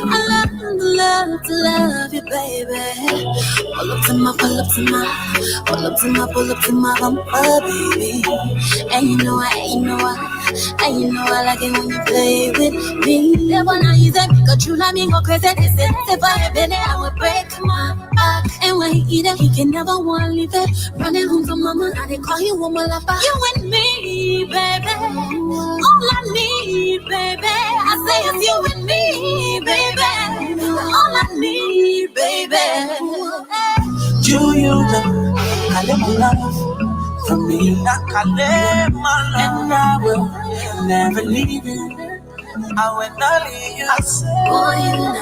I love to love you, baby. Pull up to my bumper, baby. And you know I like it when you play with me. They wanna use it because you let me go crazy. They say if I had been there, I would break my back. And when he eat it, he can never want to leave it. Running home to mama, now they call you woman lover. You and me, baby. All I need, baby. I say it's you and me, baby. All I need, baby. You know, I live my love from me. I live my love, and I will never leave you. I will not leave you. I say, boy, you know,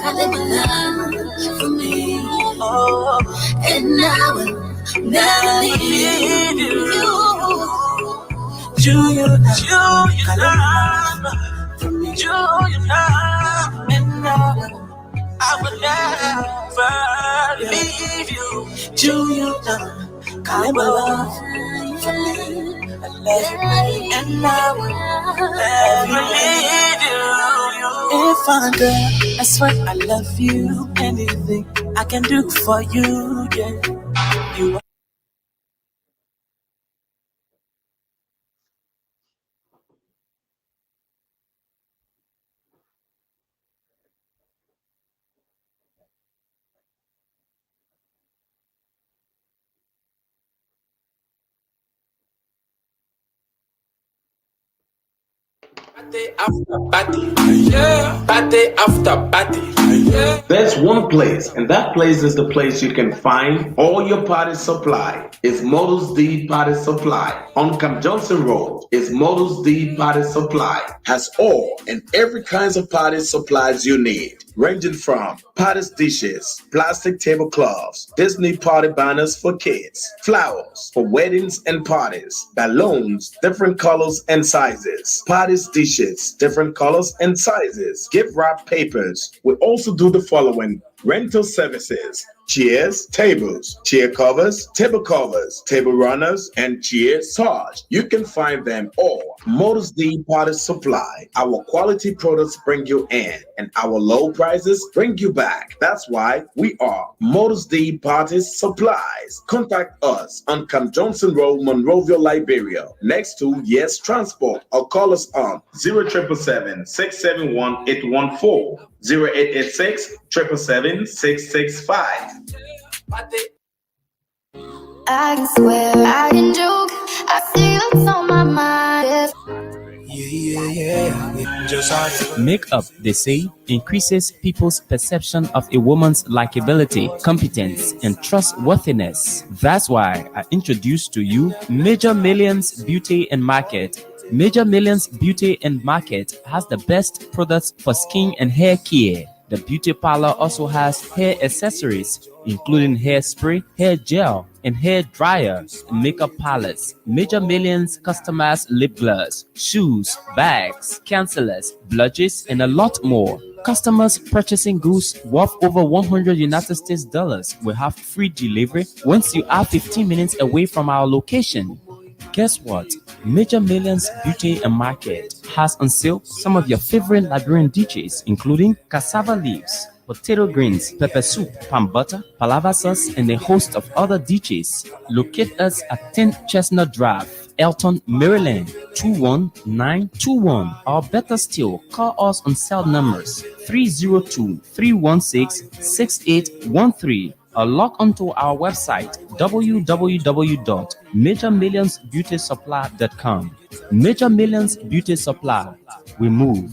I live my love for me. oh, and I will never leave you. You know, from me. You know, and I will never leave you. You know, I will love for me. I love you, and I will never leave you. If I'm there, I swear I love you. Anything I can do for you, yeah. You. Party after party, yeah. Party after party, yeah. There's one place, and that place is the place you can find all your party supply. It's Models D Party Supply. On Camp Johnson Road is Models D Party Supply. Has all and every kinds of party supplies you need, ranging from party dishes, plastic tablecloths, Disney party banners for kids, flowers for weddings and parties, balloons, different colors and sizes, party dishes, different colors and sizes, gift wrap papers. We also do the following: rental services, chairs, tables, chair covers, table runners, and chair sarge. You can find them all. Models D Party Supply. Our quality products bring you in, and our low prices bring you back. That's why we are Models D Party Supplies. Contact us on Camp Johnson Road, Monrovia, Liberia, next to Yes Transport, or call us on 0777 671 814. 0886 777 665. I can swear, I can joke, I see what's on my mind. Makeup, they say, increases people's perception of a woman's likability, competence, and trustworthiness. That's why I introduced to you Major Millions Beauty and Market. Major Millions Beauty and Market has the best products for skin and hair care. The beauty parlor also has hair accessories, including hairspray, hair gel, and hair dryer, makeup palettes. Major Millions customers lip gloss, shoes, bags, concealers, blushes, and a lot more. Customers purchasing goods worth over $100 will have free delivery once you are 15 minutes away from our location. Guess what? Major Millions Beauty and Market has on sale some of your favorite Liberian dishes, including cassava leaves, potato greens, pepper soup, palm butter, palava sauce, and a host of other dishes. Locate us at 10 Chestnut Drive, Elton, Maryland, 21921. Or better still, call us on cell numbers 302-316-6813. or log onto our website www.majormillionsbeautysupply.com. Major Millions Beauty Supply. We move.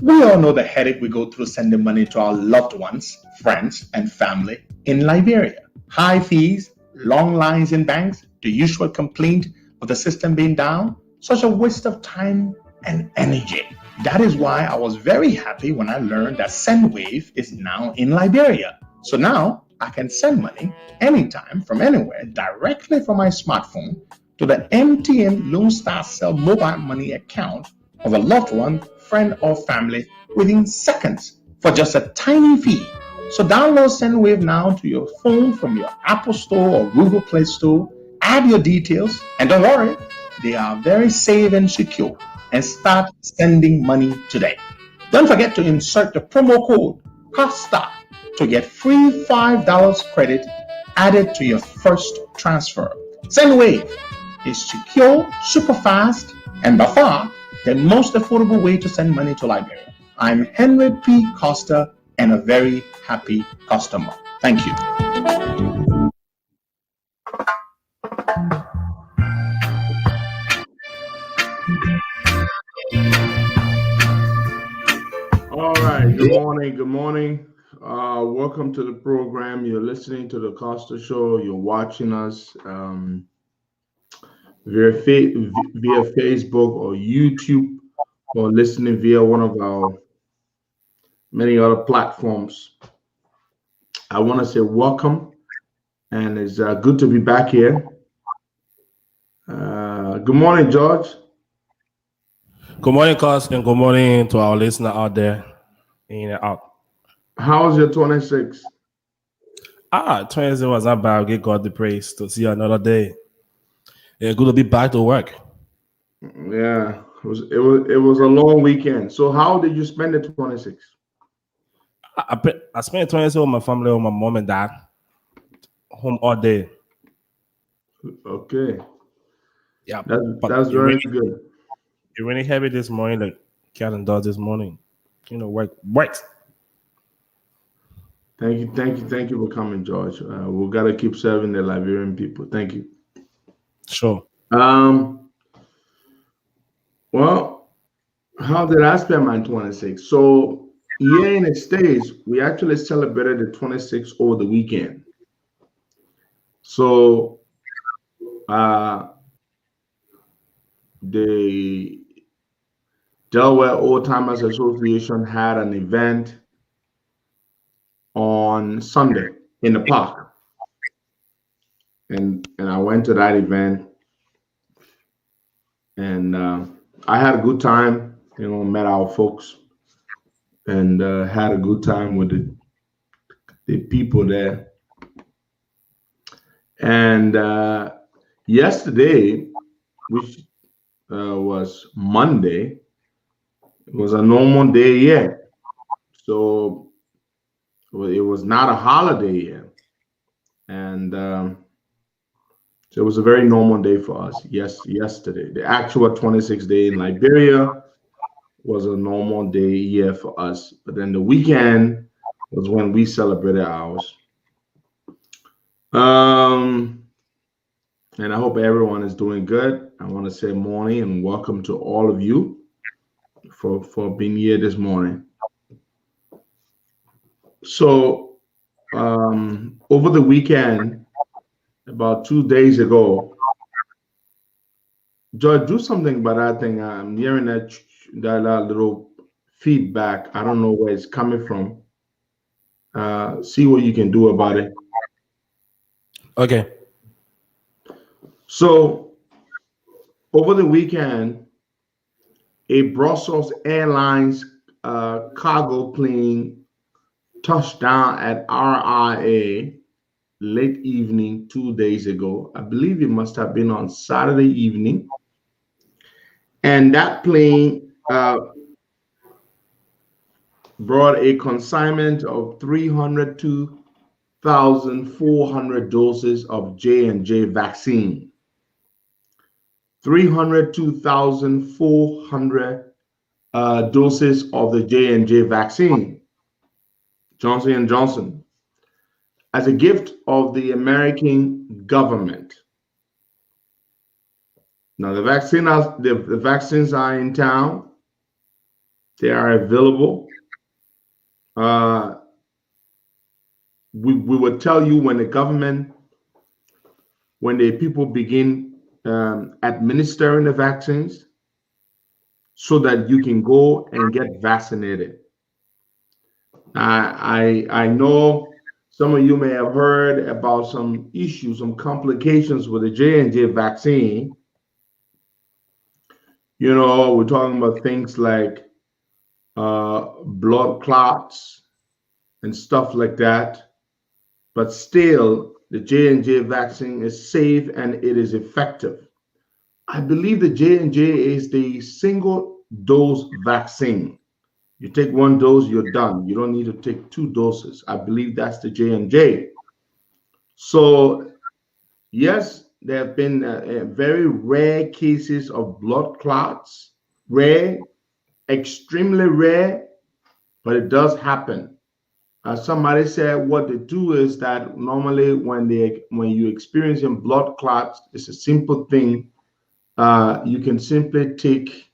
We all know the headache we go through sending money to our loved ones, friends, and family in Liberia. High fees, long lines in banks, the usual complaint of the system being down, such a waste of time and energy. That is why I was very happy when I learned that Sendwave is now in Liberia. So now I can send money anytime from anywhere directly from my smartphone to the MTN Lone Star Cell mobile money account of a loved one, friend, or family within seconds for just a tiny fee. So download Sendwave now to your phone from your Apple Store or Google Play Store Add your details, and don't worry, they are very safe and secure, and start sending money today. Don't forget to insert the promo code COSTA to get free $5 credit added to your first transfer. Sendwave is secure, super fast, and by far the most affordable way to send money to Liberia. I'm Henry P. Costa and a very happy customer. Thank you. All right. Good morning. Good morning. Welcome to the program. You're listening to the Costa Show. You're watching us via Facebook or YouTube, or listening via one of our many other platforms. I want to say welcome, and it's good to be back here. Good morning, George. Good morning, Cos, and good morning to our listener out there, in and out. How's your 26? 26 was not bad. Give God the praise to see another day. Yeah, good to be back to work. Yeah, it was a long weekend. So how did you spend the 26? I spent 26 with my family, with my mom and dad, home all day. Okay. Yeah, that's very good. It really heavy this morning, like cat and dog this morning. Work. Thank you for coming, George. We gotta keep serving the Liberian people. Thank you. Sure. Well, how did I spend my 26? So here in the States, we actually celebrated the 26th over the weekend. So the Delaware Old Timers Association had an event on Sunday in the park, and I went to that event, and I had a good time. Met our folks, and had a good time with the people there. And yesterday, which was Monday, it was a normal day yet. So it was not a holiday yet. And so it was a very normal day for us. Yesterday. The actual 26th day in Liberia was a normal day here for us. But then the weekend was when we celebrated ours. And I hope everyone is doing good. I want to say morning and welcome to all of you for being here this morning. So over the weekend, about 2 days ago, George, do something about that thing. I'm hearing that little feedback. I don't know where it's coming from. See what you can do about it. Okay. So over the weekend, a Brussels Airlines cargo plane touched down at RIA late evening 2 days ago. I believe it must have been on Saturday evening. And that plane brought a consignment of 302,400 doses of J&J vaccine. 302,400 doses of the J&J vaccine, Johnson & Johnson, as a gift of the American government. Now the vaccines are in town. They are available. We will tell you when the people begin administering the vaccines, so that you can go and get vaccinated. I know some of you may have heard about some issues, some complications with the J&J vaccine. We're talking about things like blood clots and stuff like that. But still, the J&J vaccine is safe and it is effective. I believe the J&J is the single dose vaccine. You take one dose, you're done. You don't need to take 2 doses. I believe that's the J&J. So, yes, there have been very rare cases of blood clots. Rare, extremely rare, but it does happen. Somebody said what they do is that normally when you experience blood clots, it's a simple thing. You can simply take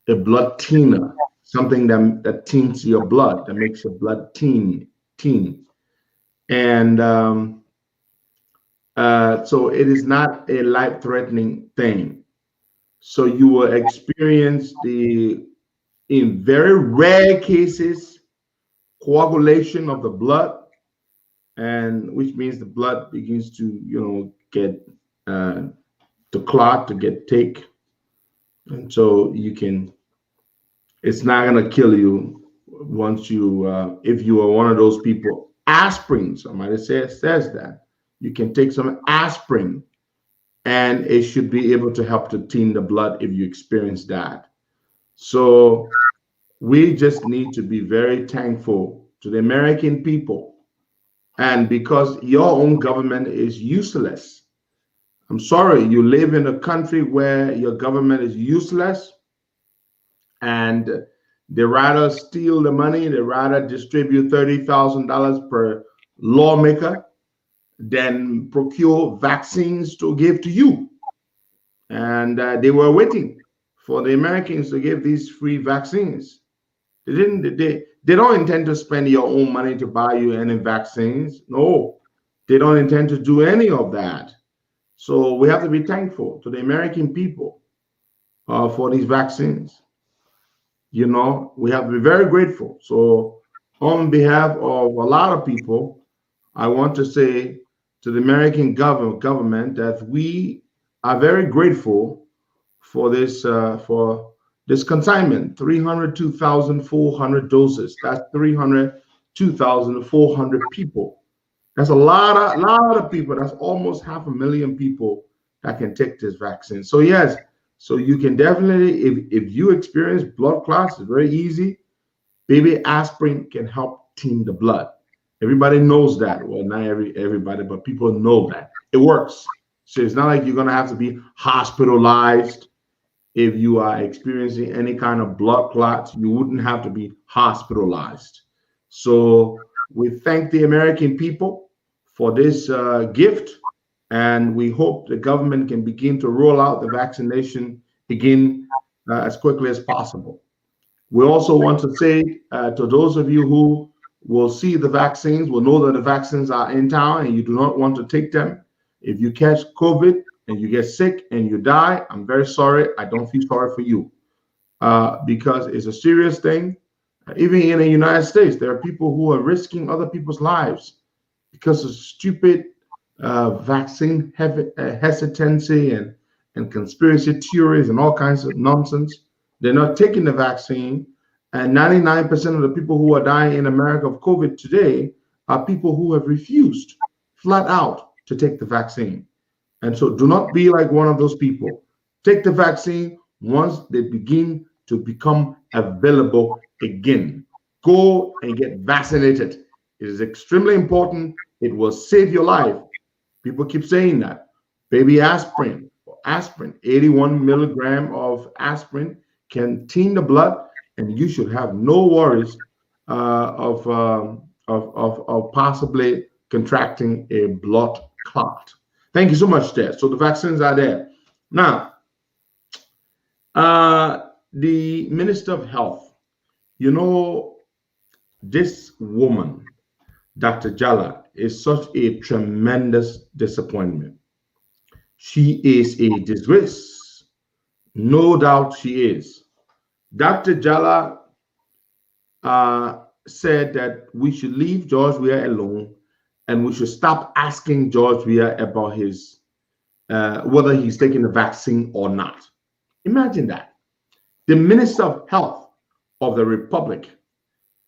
a blood thinner, something that tints your blood, that makes your blood teen. And so it is not a life-threatening thing. So you will experience in very rare cases, coagulation of the blood, and which means the blood begins to, get to clot, to get thick. And so it's not going to kill you once if you are one of those people. Aspirin, somebody says that. You can take some aspirin and it should be able to help to thin the blood if you experience that. So we just need to be very thankful to the American people. And because your own government is useless, I'm sorry, you live in a country where your government is useless and they rather steal the money, they rather distribute $30,000 per lawmaker than procure vaccines to give to you. And they were waiting for the Americans to give these free vaccines. They don't intend to spend your own money to buy you any vaccines. No, they don't intend to do any of that. So we have to be thankful to the American people for these vaccines. We have to be very grateful. So on behalf of a lot of people, I want to say to the American government that we are very grateful for this consignment, 302,400 doses. That's 302,400 people. That's a lot of people. That's almost 500,000 people that can take this vaccine. So yes, so you can definitely, if you experience blood clots, it's very easy. Baby aspirin can help thin the blood. Everybody knows that. Well, not everybody, but people know that. It works. So it's not like you're going to have to be hospitalized. If you are experiencing any kind of blood clots, you wouldn't have to be hospitalized. So we thank the American people for this gift, and we hope the government can begin to roll out the vaccination again as quickly as possible. We also want to say to those of you who will see the vaccines, will know that the vaccines are in town and you do not want to take them. If you catch COVID and you get sick and you die, I'm very sorry. I don't feel sorry for you because it's a serious thing. Even in the United States, there are people who are risking other people's lives because of stupid vaccine hesitancy and conspiracy theories and all kinds of nonsense. They're not taking the vaccine. And 99% of the people who are dying in America of COVID today are people who have refused flat out to take the vaccine. And so do not be like one of those people. Take the vaccine once they begin to become available again. Go and get vaccinated. It is extremely important. It will save your life. People keep saying that. Baby aspirin, 81 milligram of aspirin can thin the blood, and you should have no worries of possibly contracting a blood clot. Thank you so much, there. So the vaccines are there. Now, the Minister of Health, this woman, Dr. Jala, is such a tremendous disappointment. She is a disgrace. No doubt she is. Dr. Jala said that we should leave George Weah alone and we should stop asking George Weah about his whether he's taking the vaccine or not. Imagine that. The Minister of Health of the Republic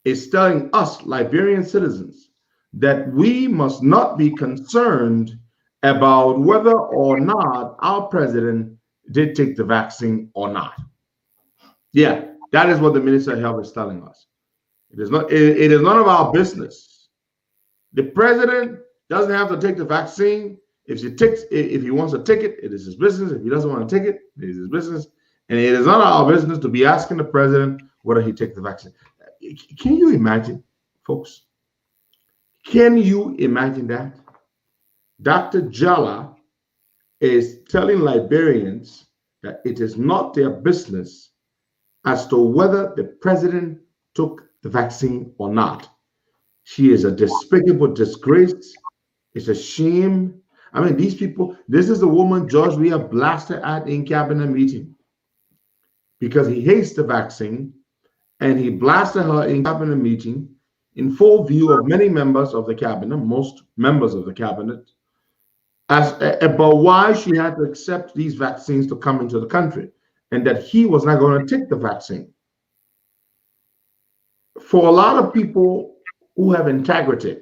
is telling us, Liberian citizens, that we must not be concerned about whether or not our president did take the vaccine or not. Yeah, that is what the Minister of Health is telling us. It is not. It is none of our business. The president doesn't have to take the vaccine. If he wants to take it, it is his business. If he doesn't want to take it, it is his business. And it is not our business to be asking the president whether he take the vaccine. Can you imagine, folks? Can you imagine that? Dr. Jala is telling Liberians that it is not their business as to whether the president took the vaccine or not. She is a despicable disgrace. It's a shame. I mean, these people, this is the woman George Weah blasted at in cabinet meeting because he hates the vaccine, and he blasted her in cabinet meeting in full view of many members of the cabinet, most members of the cabinet, as about why she had to accept these vaccines to come into the country, and that he was not going to take the vaccine. For a lot of people who have integrity,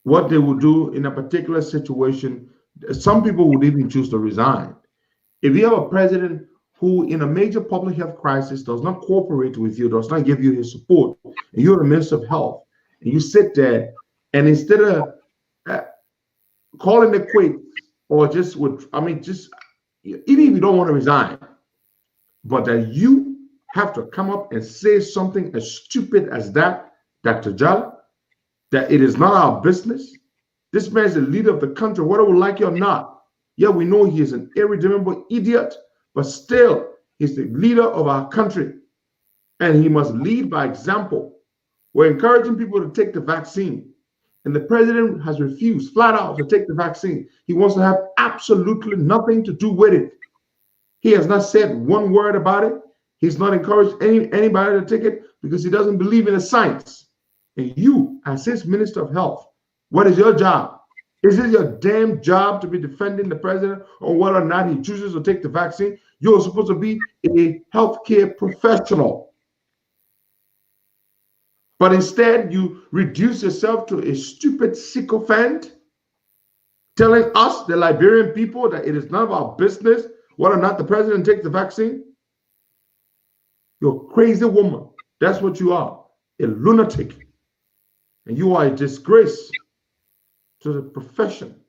what they would do in a particular situation, some people would even choose to resign. If you have a president who in a major public health crisis does not cooperate with you, does not give you his support, and you're the Minister of Health, and you sit there, and instead of calling it quits, or just would, even if you don't want to resign, but that you have to come up and say something as stupid as that, Dr. Jala, that it is not our business. This man is the leader of the country, whether we like it or not. Yeah, we know he is an irredeemable idiot, but still, he's the leader of our country, and he must lead by example. We're encouraging people to take the vaccine, and the president has refused flat out to take the vaccine. He wants to have absolutely nothing to do with it. He has not said one word about it. He's not encouraged anybody to take it because he doesn't believe in the science. And you, as his Minister of Health, what is your job? Is it your damn job to be defending the president on whether or not he chooses to take the vaccine? You're supposed to be a healthcare professional. But instead, you reduce yourself to a stupid sycophant, telling us, the Liberian people, that it is none of our business whether or not the president takes the vaccine. You're a crazy woman. That's what you are, a lunatic. And you are a disgrace to the profession.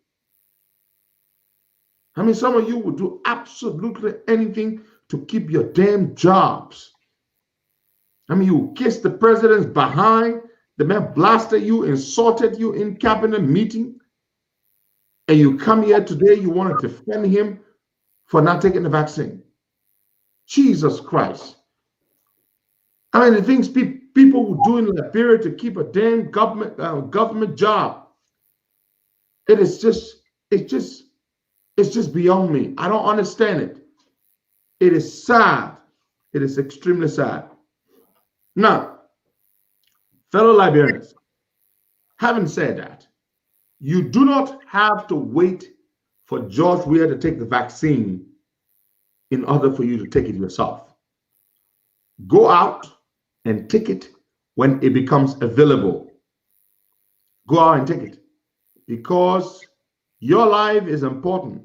I mean, some of you would do absolutely anything to keep your damn jobs. I mean, you kissed the president's behind. The man blasted you, insulted you in cabinet meeting. And you come here today, you want to defend him for not taking the vaccine. Jesus Christ. I mean, the things people would do in Liberia to keep a damn government job. It's just beyond me. I don't understand it. It is sad. It is extremely sad. Now, fellow Liberians, having said that, you do not have to wait for George Weah to take the vaccine in order for you to take it yourself. Go out and take it when it becomes available. Go out and take it because your life is important.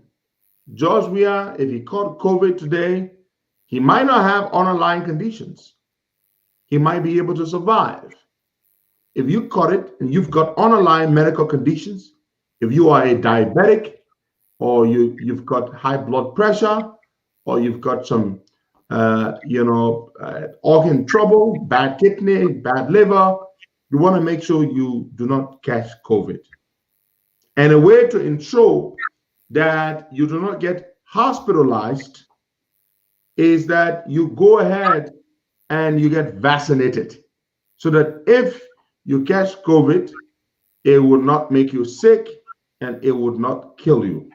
George Weah, if he caught COVID today, he might not have underlying conditions. He might be able to survive. If you caught it and you've got underlying medical conditions, if you are a diabetic, or you've got high blood pressure, or you've got some organ trouble, bad kidney, bad liver, you want to make sure you do not catch COVID. And a way to ensure that you do not get hospitalized is that you go ahead and you get vaccinated, so that if you catch COVID, it will not make you sick and it would not kill you.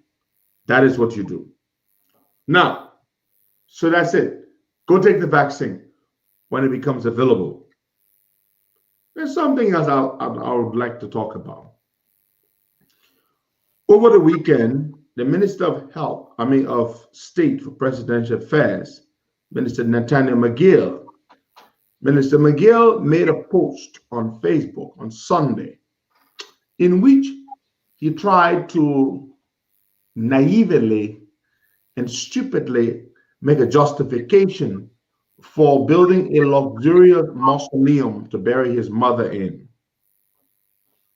That is what you do. Now, so that's it. Go take the vaccine when it becomes available. There's something else I would like to talk about. Over the weekend, the Minister of State for Presidential Affairs, Minister Nathaniel McGill, Minister McGill made a post on Facebook on Sunday, in which he tried to naively and stupidly make a justification for building a luxurious mausoleum to bury his mother in.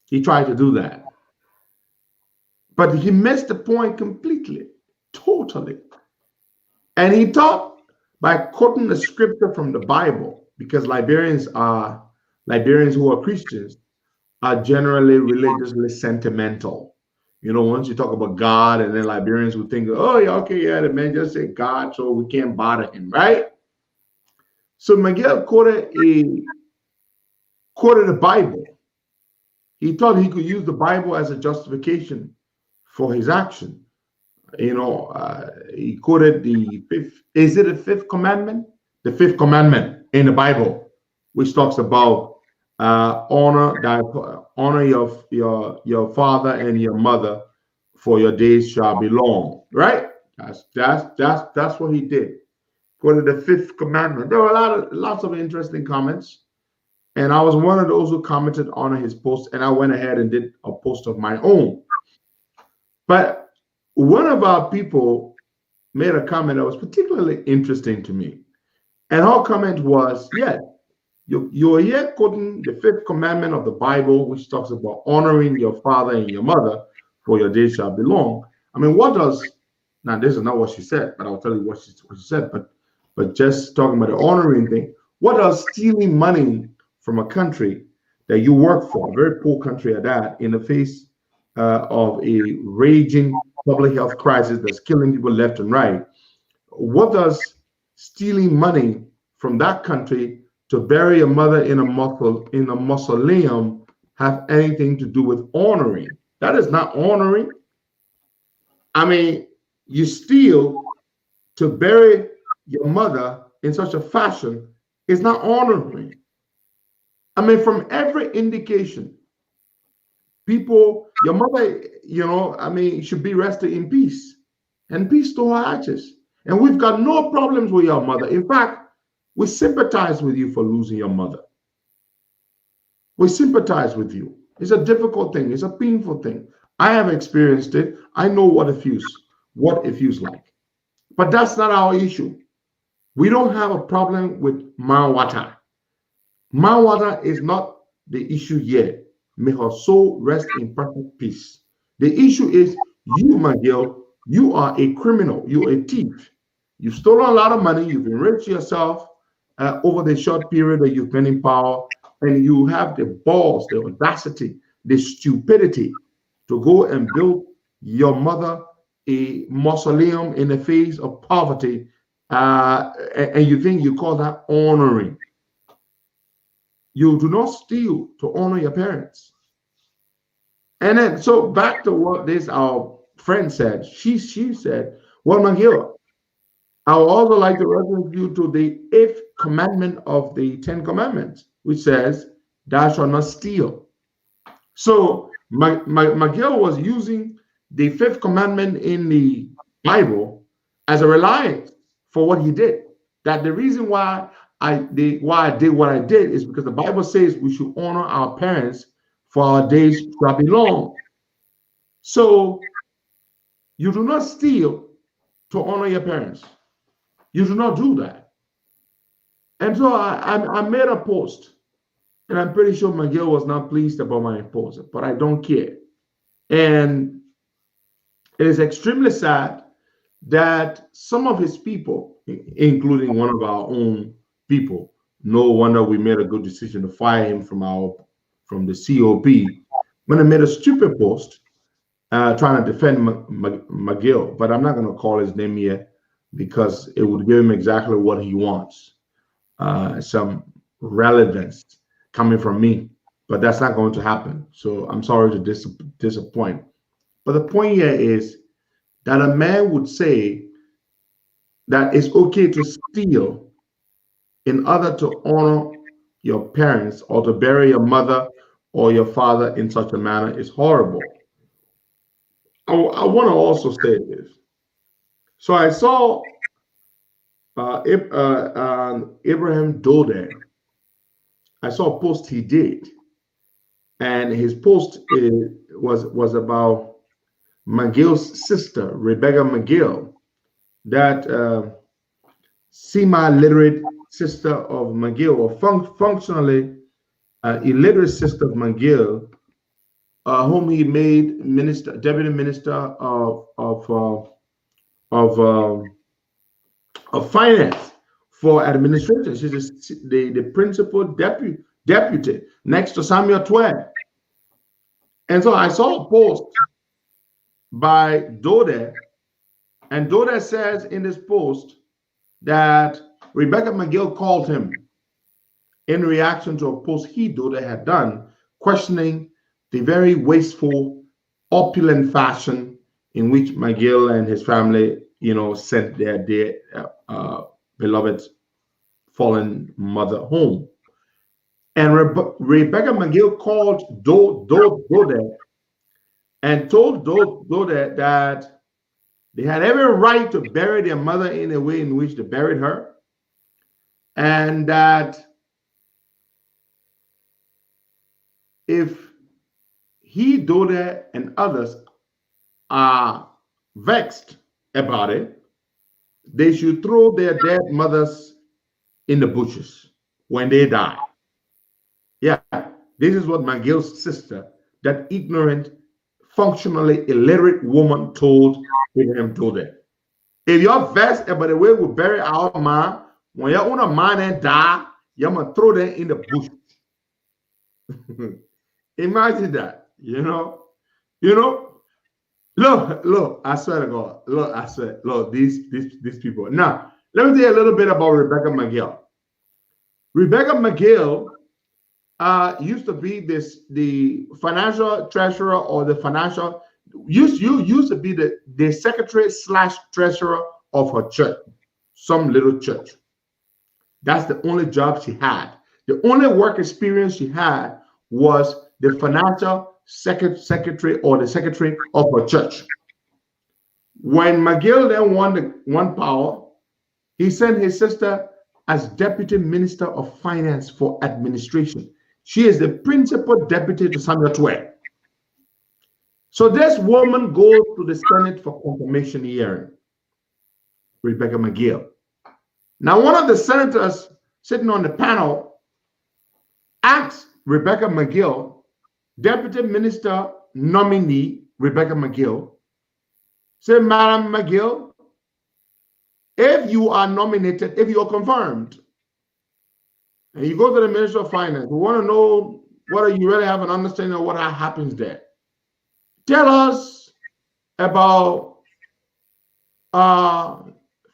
He tried to do that. But he missed the point completely, totally. And he taught by quoting the scripture from the Bible, because Liberians who are Christians are generally religiously sentimental. You know, once you talk about God, and then Liberians would think, oh, yeah, okay, yeah, the man just said God, so we can't bother him, right? So Miguel quoted the Bible. He thought he could use the Bible as a justification for his action. You know, he quoted the fifth commandment? The fifth commandment in the Bible, which talks about honor your father and your mother, for your days shall be long. Right? That's what he did. Quoted the fifth commandment. There were lots of interesting comments, and I was one of those who commented on his post, and I went ahead and did a post of my own. But one of our people made a comment that was particularly interesting to me, and her comment was, "Yeah, you're here quoting the fifth commandment of the Bible, which talks about honoring your father and your mother, for your days shall be long." I mean, what does, now this is not what she said, but I'll tell you what she said, but just talking about the honoring thing, what does stealing money from a country that you work for, a very poor country at that, in the face of a raging public health crisis that's killing people left and right, what does stealing money from that country to bury a mother in a mausoleum have anything to do with honoring? That is not honoring. I mean, you steal to bury your mother in such a fashion is not honoring. I mean, from every indication, your mother, I mean, should be resting in peace, and peace to her ashes. And we've got no problems with your mother. In fact, we sympathize with you for losing your mother. We sympathize with you. It's a difficult thing. It's a painful thing. I have experienced it. I know what it feels like. But that's not our issue. We don't have a problem with Mawata. Mawata is not the issue yet. May her soul rest in perfect peace. The issue is you, my girl, you are a criminal. You're a thief. You've stolen a lot of money. You've enriched yourself over the short period that you've been in power. And you have the balls, the audacity, the stupidity to go and build your mother a mausoleum in the face of poverty. And you think you call that honoring. You do not steal to honor your parents. And then, so back to what our friend said. She said, well, Mahila, I would also like to reference you to the 8th commandment of the 10 commandments, which says, thou shalt not steal. So Mahila was using the 5th commandment in the Bible as a reliance for what he did. That the reason why I did what I did is because the Bible says we should honor our parents, for our days shall be long. So you do not steal to honor your parents. You do not do that. And so I made a post, and I'm pretty sure Miguel was not pleased about my post, but I don't care. And it is extremely sad that some of his people, including one of our own people, no wonder we made a good decision to fire him from the COP, when I made a stupid post trying to defend McGill, but I'm not going to call his name here because it would give him exactly what he wants, some relevance coming from me, but that's not going to happen. So I'm sorry to disappoint. But the point here is that a man would say that it's okay to steal in order to honor your parents or to bury your mother or your father in such a manner is horrible. I want to also say this. So I saw Abraham Dode. I saw a post he did, and his post was about McGill's sister, Rebecca McGill, that semi-literate sister of McGill, or functionally illiterate sister of McGill, whom he made deputy minister of finance for administration. She's the principal deputy next to Samuel Twain. And so I saw a post by Dode, and Dode says in this post that Rebecca McGill called him in reaction to a post Dode had done, questioning the very wasteful, opulent fashion in which McGill and his family, sent their dear beloved fallen mother home. And Rebecca McGill called Dode and told Dode that they had every right to bury their mother in a way in which they buried her, and that if Dode and others are vexed about it, they should throw their dead mothers in the bushes when they die. Yeah, this is what McGill's sister, that ignorant, functionally illiterate woman, told Abraham Dode. If you're vexed about the way we bury our man, when you own a man and die, you're going to throw them in the bush. Imagine that, Look, I swear to God, look, these people. Now, let me tell you a little bit about Rebecca McGill. Rebecca McGill used to be the financial treasurer, or the financial used to be the secretary / treasurer of her church, some little church. That's the only job she had. The only work experience she had was the financial secretary, or the secretary of her church. When McGill then won power, he sent his sister as deputy minister of finance for administration. She is the principal deputy to Samuel Twain. So this woman goes to the Senate for confirmation hearing, Rebecca McGill. Now, one of the senators sitting on the panel asked Rebecca McGill, deputy minister nominee Rebecca McGill, said, Madam McGill, if you are nominated, if you are confirmed, and you go to the Minister of Finance, we want to know whether you really have an understanding of what happens there. Tell us about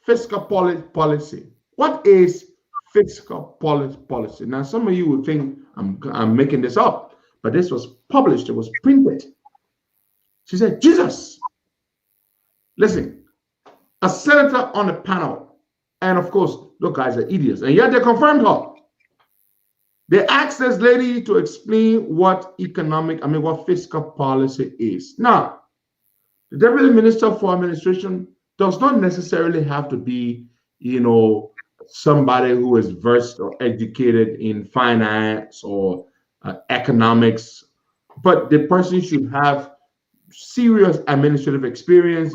fiscal policy. What is fiscal policy? Now, some of you would think I'm making this up, but this was published, it was printed. She said, Jesus. Listen, a senator on the panel, and of course, those guys are idiots, and yet they confirmed her. They asked this lady to explain what fiscal policy is. Now, the deputy minister for administration does not necessarily have to be, somebody who is versed or educated in finance or economics, but the person should have serious administrative experience,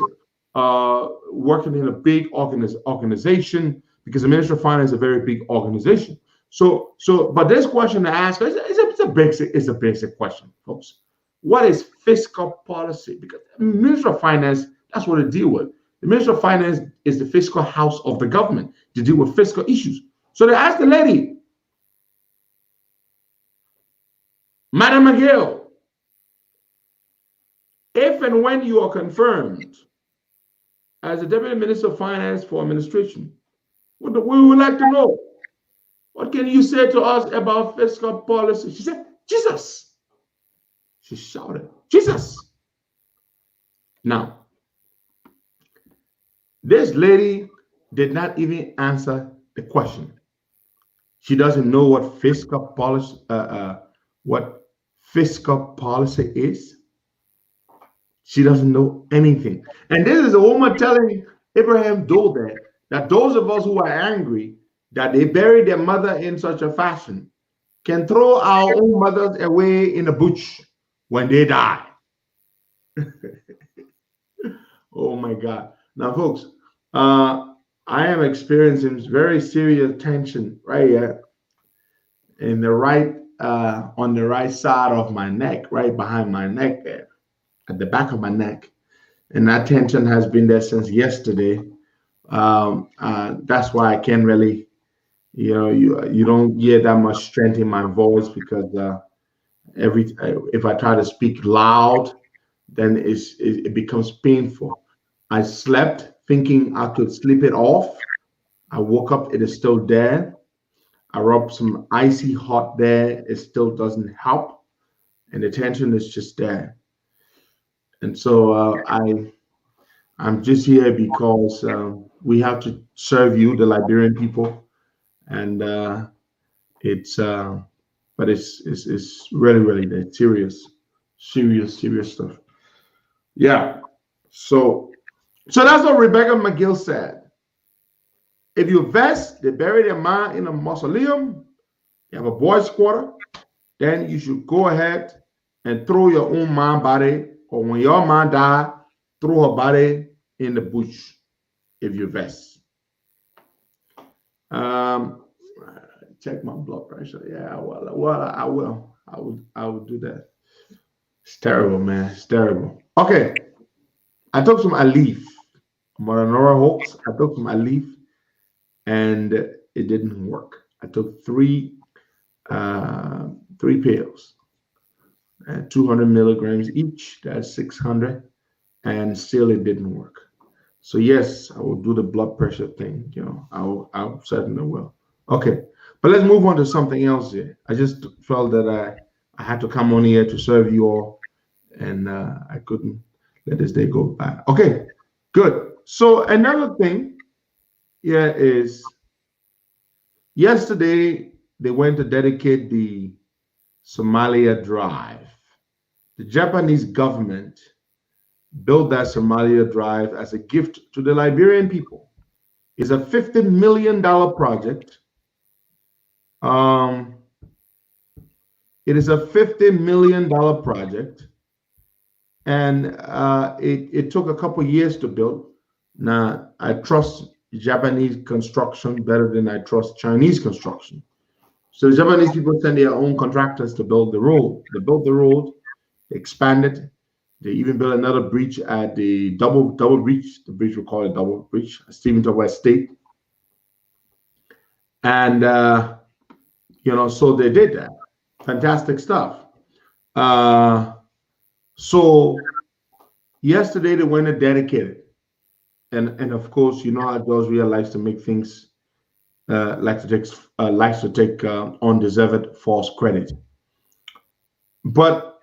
working in a big organization, because the Ministry of Finance is a very big organization. But this question to ask is a basic question, folks. What is fiscal policy? Because the Ministry of Finance, that's what it deal with. The Ministry of Finance is the fiscal house of the government to deal with fiscal issues. So they asked the lady, Madam McGill, if and when you are confirmed as the Deputy Minister of Finance for Administration, we would like to know, what can you say to us about fiscal policy? She said, Jesus. She shouted, Jesus. Now, this lady did not even answer the question. She doesn't know what fiscal policy is. She doesn't know anything. And this is a woman telling Abraham Dode that those of us who are angry that they buried their mother in such a fashion, can throw our own mothers away in the bush when they die. Oh my God. Now, folks, I am experiencing very serious tension right here in the right, on the right side of my neck, right behind my neck there, at the back of my neck. And that tension has been there since yesterday. That's why I can't really, you don't hear that much strength in my voice because if I try to speak loud, then it becomes painful. I slept thinking I could sleep it off. I woke up, it is still there. I rubbed some icy hot there. It still doesn't help. And the tension is just there. And so I'm just here because we have to serve you, the Liberian people. And but it's really, really serious stuff. Yeah. So that's what Rebecca McGill said. If you vest, they bury their man in a mausoleum, you have a boy's quarter, then you should go ahead and throw your own man body, or when your man die, throw her body in the bush if you vest. Check my blood pressure. Yeah, well, I will do that. It's terrible, man. It's terrible. Okay. I took some Alif. Moranora Hawks. I took some Alif and it didn't work. I took three pills, 200 milligrams each. That's 600, and still it didn't work. So yes, I will do the blood pressure thing. I certainly will. Okay, but let's move on to something else here. I just felt that I had to come on here to serve you all, and I couldn't let this day go by. Okay, good. So another thing here is yesterday they went to dedicate the Somalia Drive. The Japanese government built that Somalia Drive as a gift to the Liberian people. It's a $50 million project. It is a $50 million project, and it took a couple years to build. Now, I trust Japanese construction better than I trust Chinese construction. So the Japanese people send their own contractors to build the road. They built the road, they expanded. They even built another bridge at the double bridge. The bridge we call it double bridge, Stephenton West State. And so they did that. Fantastic stuff. So yesterday they went and dedicated. And of course, you know how George Weah likes to make things, likes to take undeserved false credit. But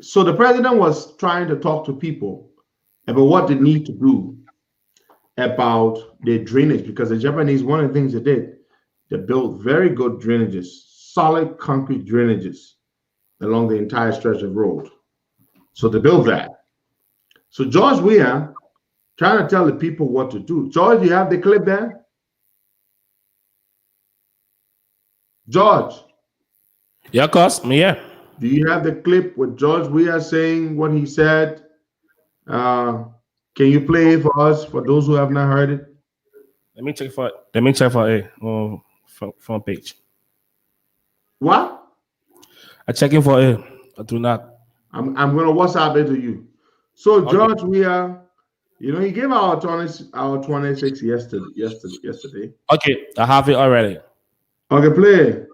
so the president was trying to talk to people about what they need to do about their drainage, because the Japanese, one of the things they did, they built very good drainages, solid concrete drainages along the entire stretch of road. So they built that. So George Weah trying to tell the people what to do. George, you have the clip there? George. Yeah, of course. Yeah. Do you have the clip with George Weah saying what he said? Can you play it for us, for those who have not heard it? Let me check for a front page. What? I'm checking for a. I do not. I'm gonna WhatsApp it to you. So George Weah, he gave our 26 yesterday. Okay, I have it already. Okay, play.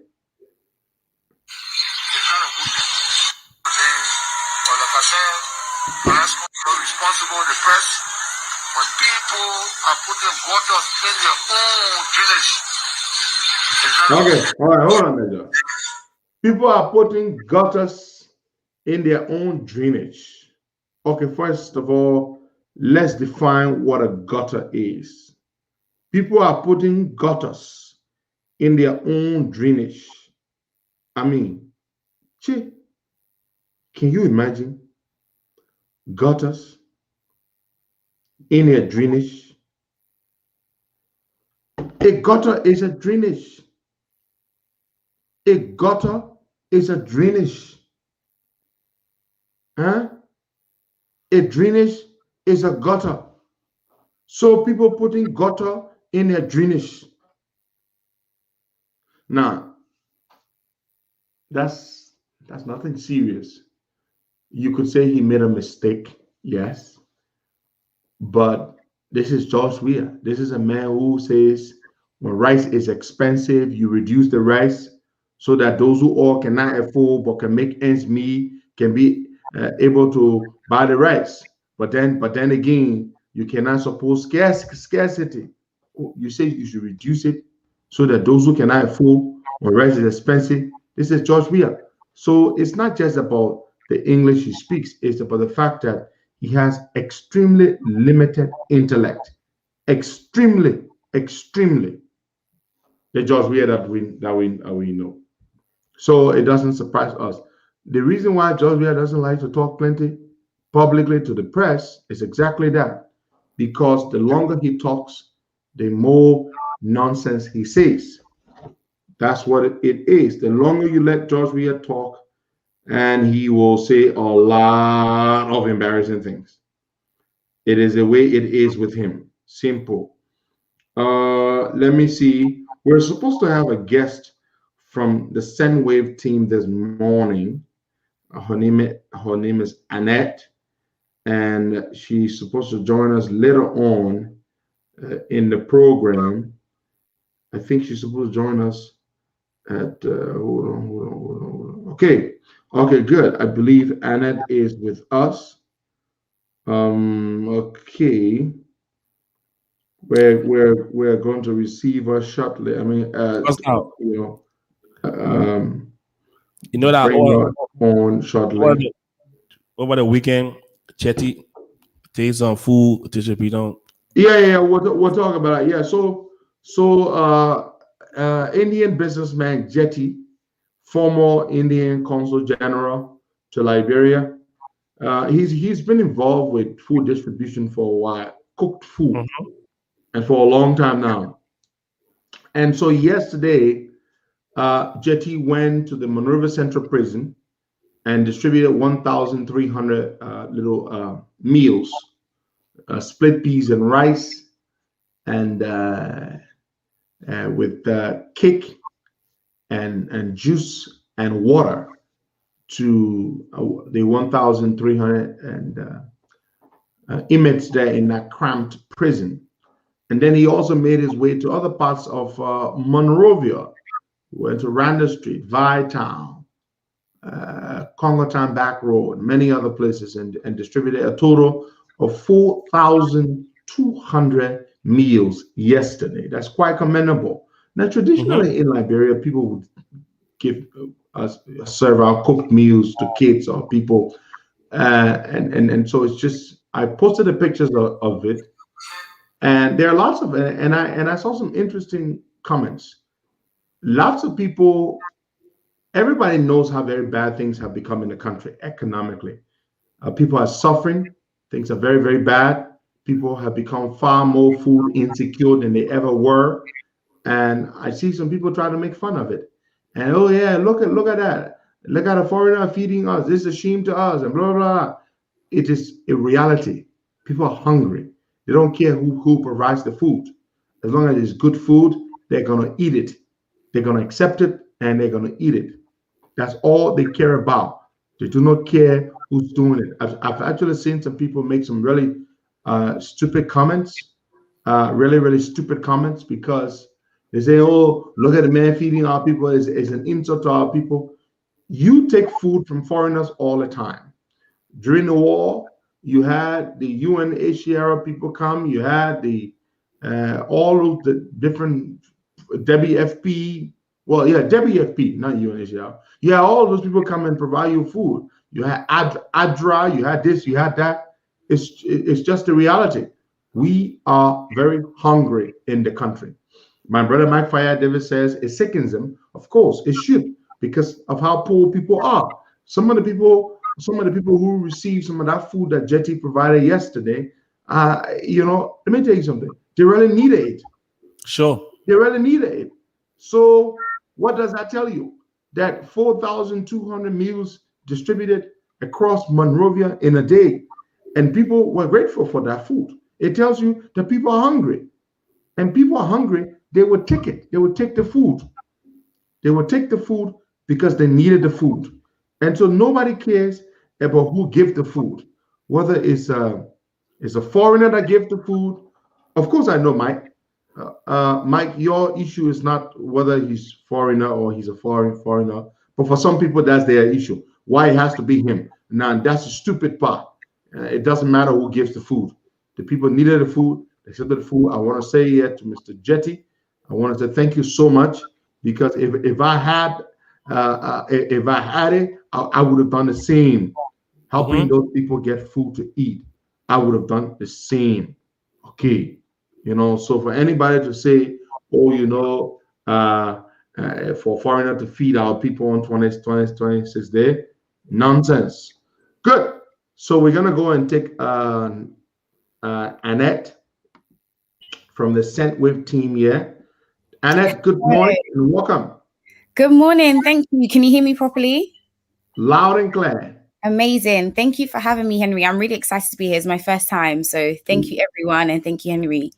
Responsible in the press when people are putting waters in their own drainage. Okay, all right, hold on there. People are putting gutters in their own drainage. Okay, first of all, let's define what a gutter is. People are putting gutters in their own drainage. I mean, can you imagine gutters in a drainage? A gutter is a drainage. A gutter is a drainage. Huh? A drainage is a gutter. So people putting gutter in their drainage. Now, that's nothing serious. You could say he made a mistake, yes. But this is George Weah. This is a man who says when rice is expensive, you reduce the rice so that those who all cannot afford but can make ends meet can be able to buy the rice. But then again, you cannot suppose scarcity. You say you should reduce it so that those who cannot afford when rice is expensive. This is George Weah. So it's not just about the English he speaks; it's about the fact that he has extremely limited intellect. Extremely. The George Weah that we know. So it doesn't surprise us. The reason why George Weah doesn't like to talk plenty publicly to the press is exactly that. Because the longer he talks, the more nonsense he says. That's what it is. The longer you let George Weah talk, and he will say a lot of embarrassing things. It is the way it is with him. Simple. Let me see. We're supposed to have a guest from the Sendwave team this morning. Her name is Annette, and she's supposed to join us later on in the program. I think she's supposed to join us at hold on. Okay, good. I believe Annette is with us. Okay. We're going to receive her shortly. I mean, you know that bring her on shortly. Over the weekend, Chetty takes some food to Chipito. Yeah. We'll talk about it. Yeah. So Indian businessman Jetty, former Indian Consul General to Liberia. He's been involved with food distribution for a while, cooked food, and for a long time now. And so yesterday, Jetty went to the Monrovia Central Prison and distributed 1,300 little meals, split peas and rice, and with cake and juice and water to the 1,300 inmates there in that cramped prison. And then he also made his way to other parts of Monrovia. He went to Randa Street, Town, Congo Town Back Road, many other places, and distributed a total of 4,200 meals yesterday. That's quite commendable. Now, traditionally in Liberia, people would give serve our cooked meals to kids or people, and so it's just, I posted the pictures of it, and there are lots of, and I saw some interesting comments. Lots of people, everybody knows how very bad things have become in the country economically. People are suffering. Things are very, very bad. People have become far more food insecure than they ever were. And I see some people try to make fun of it. And oh yeah, look at that. Look at a foreigner feeding us. This is a shame to us, and blah, blah, blah. It is a reality. People are hungry. They don't care who provides the food. As long as it's good food, they're gonna eat it. They're gonna accept it and they're gonna eat it. That's all they care about. They do not care who's doing it. I've actually seen some people make some really stupid comments, really, really stupid comments, because they say, oh, look at the man feeding our people. It's an insult to our people. You take food from foreigners all the time. During the war, you had the UNHCR people come. You had the all of the different WFP. Well, yeah, WFP, not UNHCR. You had all of those people come and provide you food. You had ADRA. You had this. You had that. It's just the reality. We are very hungry in the country. My brother Mike Fire Davis says it sickens him. Of course, it should, because of how poor people are. Some of the people who received some of that food that Jetty provided yesterday, let me tell you something. They really needed it. Sure. They really needed it. So what does that tell you? that 4,200 meals distributed across Monrovia in a day, and people were grateful for that food. It tells you that people are hungry, and people are hungry. They would take it. They would take the food. They would take the food because they needed the food, and so nobody cares about who gives the food, whether it's a foreigner that gives the food. Of course, I know Mike. Mike, your issue is not whether he's foreigner or he's a foreigner, but for some people, that's their issue. Why it has to be him? Now, that's the stupid part. It doesn't matter who gives the food. The people needed the food. They accepted the food. I want to say here to Mr. Jetty, I want to say thank you so much, because if I had it, I would have done the same, helping those people get food to eat. I would have done the same. Okay. So for anybody to say, oh, for foreigner to feed our people on 26th day, nonsense. Good. So we're going to go and take Annette from the Sendwave team here. Annette, good morning and welcome. Good morning. Thank you. Can you hear me properly? Loud and clear. Amazing. Thank you for having me, Henry. I'm really excited to be here. It's my first time. So thank you, everyone. And thank you, Henry.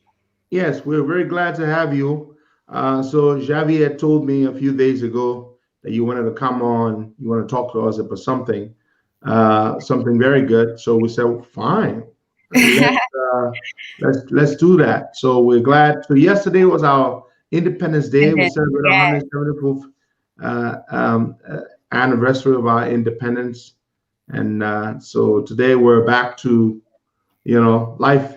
Yes, we're very glad to have you. So Javier told me a few days ago that you wanted to come on. You want to talk to us about something very good. So we said, fine, let's do that. So we're glad. So yesterday was our Independence Day. We celebrated 174th anniversary of our independence, and so today we're back to life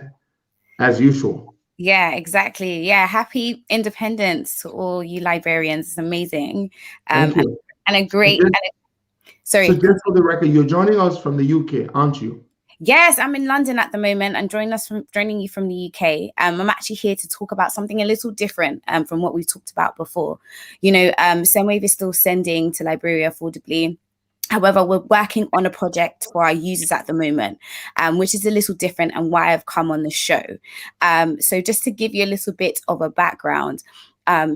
as usual. Yeah, exactly. Yeah, happy independence to all you librarians. It's amazing. Thank you. And a great. So just for the record, you're joining us from the UK, aren't you? Yes, I'm in London at the moment. I'm joining you from the UK. I'm actually here to talk about something a little different from what we've talked about before. Sendwave is still sending to Liberia affordably. However, we're working on a project for our users at the moment, which is a little different, and why I've come on the show. So just to give you a little bit of a background.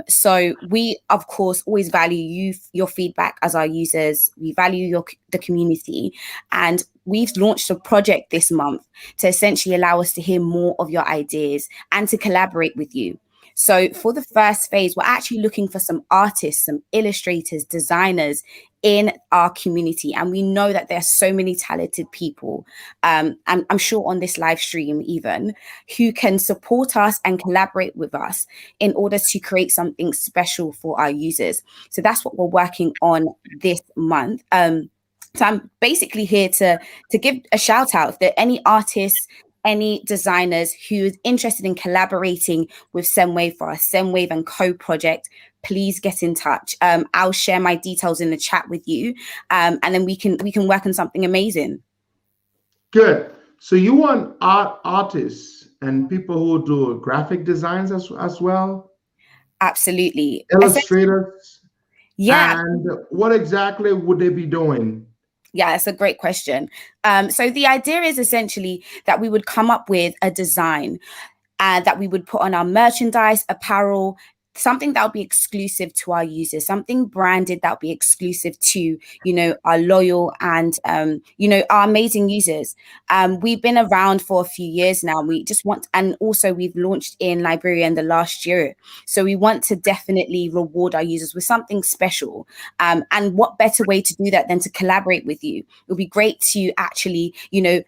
So we, of course, always value your feedback as our users. We value the community. And we've launched a project this month to essentially allow us to hear more of your ideas and to collaborate with you. So for the first phase, we're actually looking for some artists, some illustrators, designers in our community. And we know that there are so many talented people, and I'm sure on this live stream even, who can support us and collaborate with us in order to create something special for our users. So that's what we're working on this month. So I'm basically here to give a shout out. If there are any artists, any designers who is interested in collaborating with Sendwave for our Sendwave and Co project, please get in touch. I'll share my details in the chat with you, and then we can work on something amazing. Good. So you want artists and people who do graphic designs as well? Absolutely. Illustrators? Yeah. And what exactly would they be doing? Yeah, it's a great question. So the idea is essentially that we would come up with a design that we would put on our merchandise, apparel, something that would be exclusive to our users, something branded that would be exclusive to, our loyal and, our amazing users. We've been around for a few years now. We just want, and also we've launched in Liberia in the last year. So we want to definitely reward our users with something special. And what better way to do that than to collaborate with you? It would be great to actually,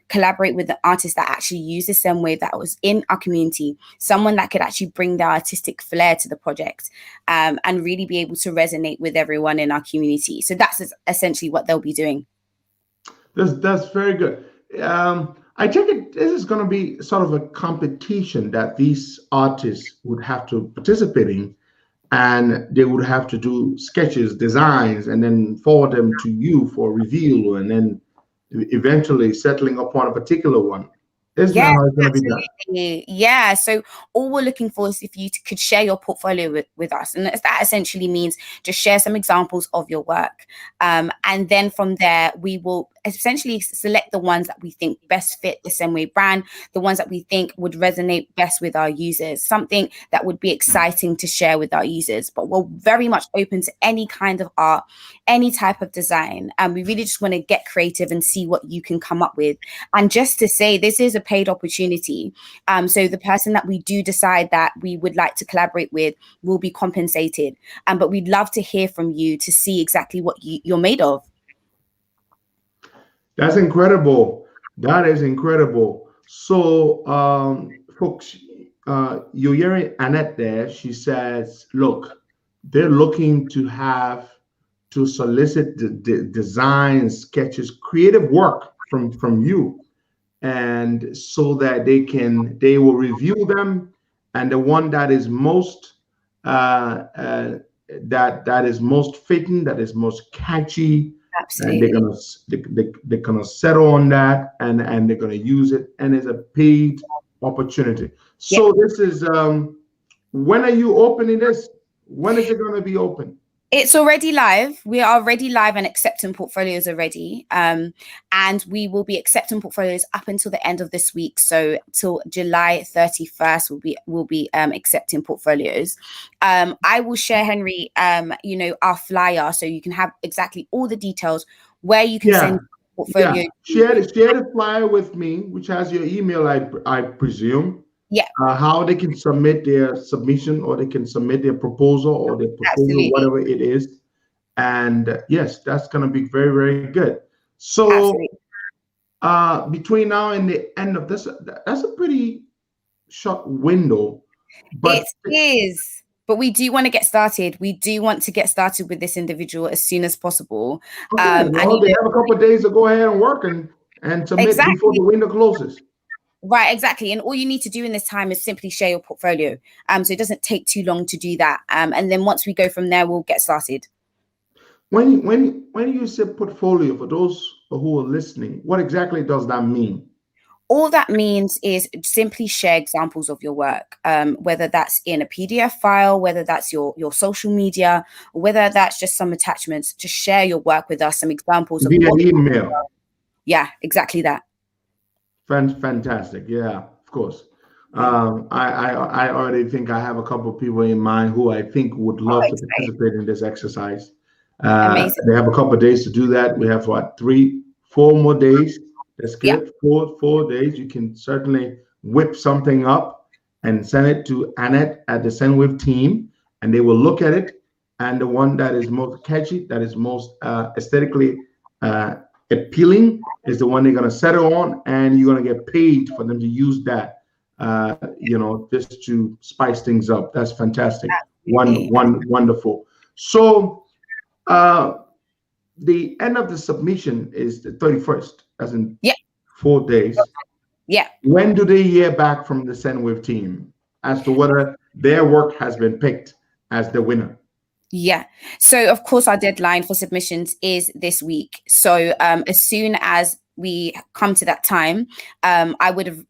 collaborate with the artist that actually uses Sendwave, that was in our community, someone that could actually bring their artistic flair to the project. And really be able to resonate with everyone in our community. So that's essentially what they'll be doing. That's very good. I take it this is going to be sort of a competition that these artists would have to participate in, and they would have to do sketches, designs, and then forward them to you for review, and then eventually settling upon a particular one. Yeah, absolutely. Yeah. So all we're looking for is if you could share your portfolio with us. And that essentially means just share some examples of your work. And then from there, we will essentially select the ones that we think best fit the Sendwave brand, the ones that we think would resonate best with our users, something that would be exciting to share with our users. But we're very much open to any kind of art, any type of design. And we really just want to get creative and see what you can come up with. And just to say, this is a paid opportunity. So the person that we do decide that we would like to collaborate with will be compensated. But we'd love to hear from you to see exactly what you're made of. That's incredible. That is incredible. So, folks, you're hearing Annette there. She says, look, they're looking to solicit the designs, sketches, creative work from you. And so that they will review them. And the one that is most, that is most fitting, that is most catchy, absolutely, and they're gonna settle on that, and they're gonna use it, and it's a paid opportunity. So this is when are you opening this? When is it gonna be open? It's already live. We are already live and accepting portfolios already. And we will be accepting portfolios up until the end of this week. So till July 31st, we'll be accepting portfolios. I will share, Henry, our flyer, so you can have exactly all the details where you can send portfolio. Share the flyer with me, which has your email, I presume. Yeah. How they can submit their submission, or they can submit their proposal, or their proposal, absolutely, whatever it is. And yes, that's going to be very, very good. So between now and the end of this, that's a pretty short window. But it is. But we do want to get started. We do want to get started with this individual as soon as possible. Okay, they have a couple of days to go ahead and work and submit before the window closes. Right, exactly. And all you need to do in this time is simply share your portfolio. So it doesn't take too long to do that. And then once we go from there, we'll get started. When you say portfolio, for those who are listening, what exactly does that mean? All that means is simply share examples of your work, whether that's in a PDF file, whether that's your social media, or whether that's just some attachments. Just share your work with us, some examples of via email. Yeah, exactly that. Fantastic. Yeah, of course. I already think I have a couple of people in mind who I think would love to participate in this exercise. Amazing. They have a couple of days to do that. We have 3-4 more days. That's good. Yeah. 4 days. You can certainly whip something up and send it to Annette at the Sendwave team, and they will look at it. And the one that is most catchy, that is most aesthetically appealing, is the one they're going to settle on, and you're going to get paid for them to use that, just to spice things up. That's fantastic. Wonderful. So the end of the submission is the 31st, as in 4 days. Yeah. When do they hear back from the Sendwave team as to whether their work has been picked as the winner? Yeah. So, of course, our deadline for submissions is this week. So as soon as we come to that time,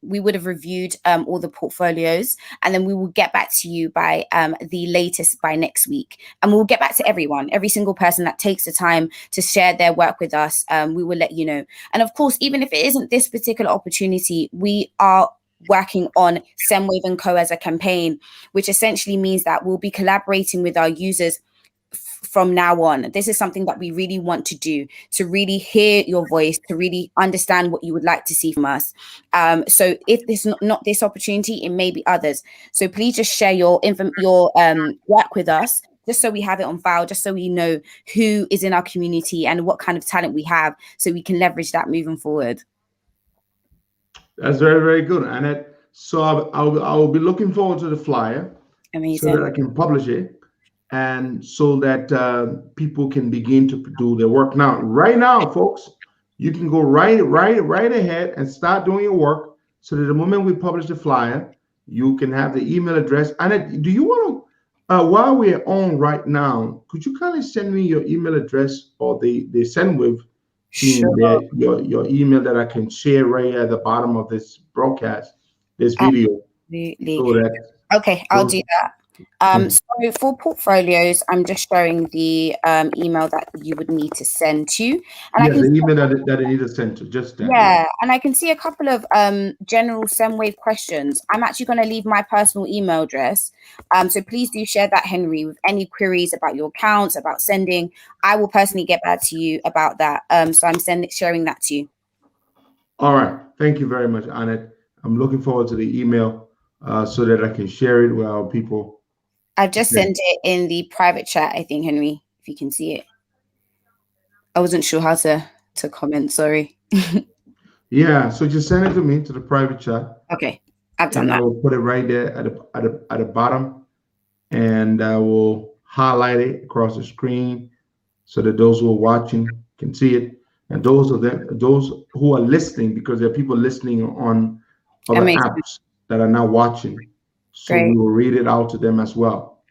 we would have reviewed all the portfolios, and then we will get back to you by the latest by next week. And we'll get back to every single person that takes the time to share their work with us. We will let you know. And of course, even if it isn't this particular opportunity, we are working on Sendwave & Co. as a campaign, which essentially means that we'll be collaborating with our users from now on. This is something that we really want to do, to really hear your voice, to really understand what you would like to see from us. So if this is not this opportunity, it may be others. So please just share your work with us, just so we have it on file, just so we know who is in our community and what kind of talent we have, so we can leverage that moving forward. That's very, very good, Annette. So I'll be looking forward to the flyer. Amazing. So that I can publish it, and so that people can begin to do their work now. Right now, folks, you can go right ahead and start doing your work, so that the moment we publish the flyer, you can have the email address. Annette, do you want to, while we're on right now, could you kindly send me your email address, or the Sendwave team, your email, that I can share right at the bottom of this broadcast, this video? Absolutely. Okay, I'll do that. So for portfolios, I'm just showing the email that you would need to send to. And yeah, the email that they need to send to, just that. Yeah, and I can see a couple of general Sendwave questions. I'm actually going to leave my personal email address. So please do share that, Henry, with any queries about your accounts, about sending. I will personally get back to you about that. So I'm sharing that to you. All right. Thank you very much, Annette. I'm looking forward to the email so that I can share it with our people. I've just sent it in the private chat, I think, Henry, if you can see it. I wasn't sure how to comment, sorry. Yeah, so just send it to me to the private chat. Okay, I've done that. I will put it right there at the bottom, and I will highlight it across the screen so that those who are watching can see it, and those who are listening, because there are people listening on other apps that are now watching. So we will read it out to them as well,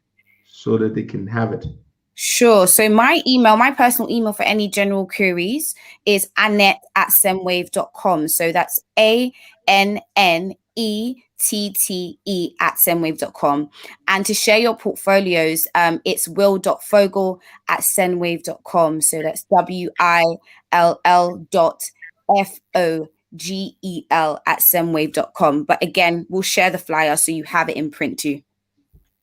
so that they can have it. Sure. So my personal email for any general queries is annette@sendwave.com. So that's ANNETTE@sendwave.com. And to share your portfolios, it's will.fogel@sendwave.com. So that's WILL.FOGEL@sendwave.com. But again, we'll share the flyer so you have it in print too.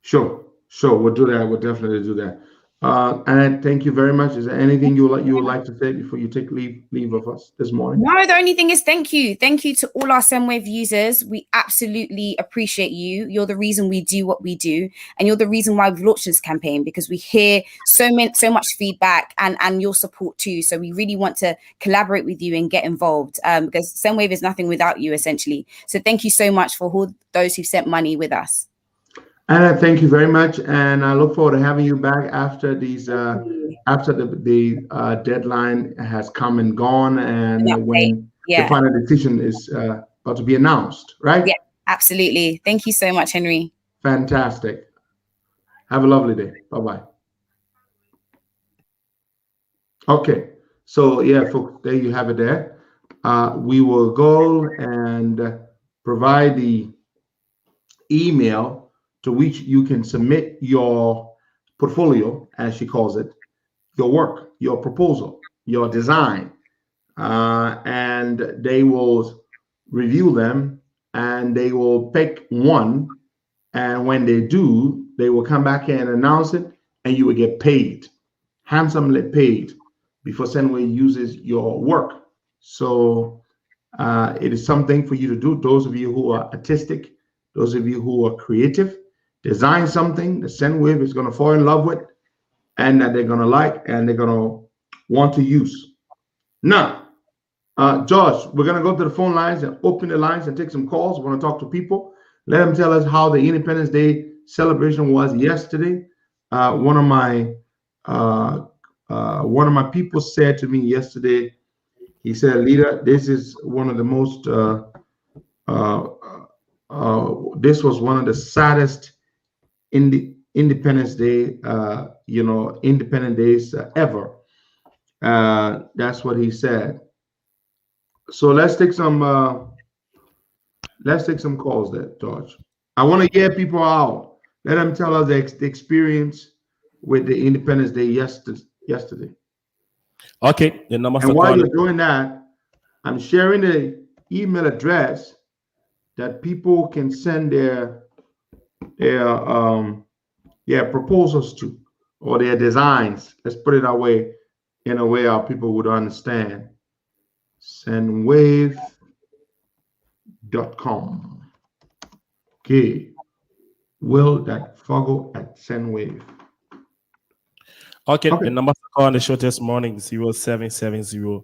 Sure. We'll do that. We'll definitely do that. And thank you very much. Is there anything you would like to say before you take leave of us this morning? No, the only thing is thank you. Thank you to all our Sendwave users. We absolutely appreciate you. You're the reason we do what we do. And you're the reason why we've launched this campaign, because we hear so much feedback and your support too. So we really want to collaborate with you and get involved because Sendwave is nothing without you, essentially. So thank you so much for all those who sent money with us. Anna, thank you very much, and I look forward to having you back after these after the deadline has come and gone, and when the final decision is about to be announced, right? Yeah, absolutely. Thank you so much, Henry. Fantastic. Have a lovely day. Bye-bye. Okay, so yeah, folks, there you have it there. We will go and provide the email to which you can submit your portfolio, as she calls it, your work, your proposal, your design, and they will review them and they will pick one. And when they do, they will come back and announce it, and you will get paid, handsomely paid, before Sendwave uses your work. So it is something for you to do. Those of you who are artistic, those of you who are creative, design something that Sendwave is going to fall in love with, and that they're going to like, and they're going to want to use. Now, George, we're going to go to the phone lines and open the lines and take some calls. We want to talk to people. Let them tell us how the Independence Day celebration was yesterday. One of my people said to me yesterday, he said, "Leader, this is one of the most this was one of the saddest Independence Day, Independent Days ever." That's what he said. So let's take some calls there, George. I want to get people out. Let them tell us the experience with the Independence Day yesterday. Okay, the number. And while you're doing that, I'm sharing the email address that people can send their proposals to, or their designs. Let's put it that way, in a way our people would understand. Sendwave.com. Okay. Will.fogel@Sendwave. Okay, the number to call on the show this morning is 0770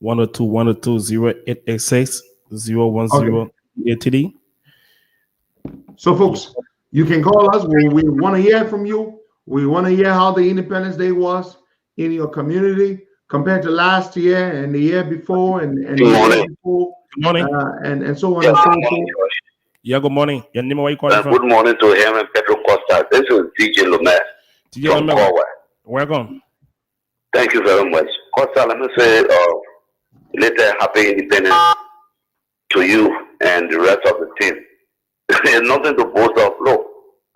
102 102 0886 010 80. So, folks, you can call us. We want to hear from you. We want to hear how the Independence Day was in your community compared to last year and the year before and the year before. Good morning. And so on and so forth. Yeah, good morning. Your name, where you calling from? Good morning to him and Pedro Costa. This is DJ Lomet from Corway. Welcome. Thank you very much. Costa, let me say later happy independence to you and the rest of the team. There's nothing to boast of. Look,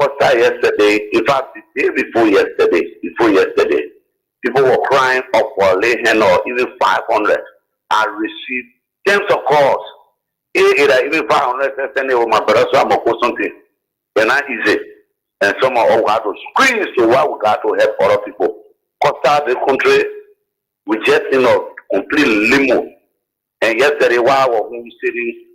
Costa yesterday, in fact, the day before yesterday, people were crying up for lay hand or even 500. I received tens of calls. Either even 500 sending over my brother, so I'm going to post something. They're not easy. And some of us got to scream, so why we got to help other people. Costa, the country, we just in a complete limo. And yesterday, while I was sitting,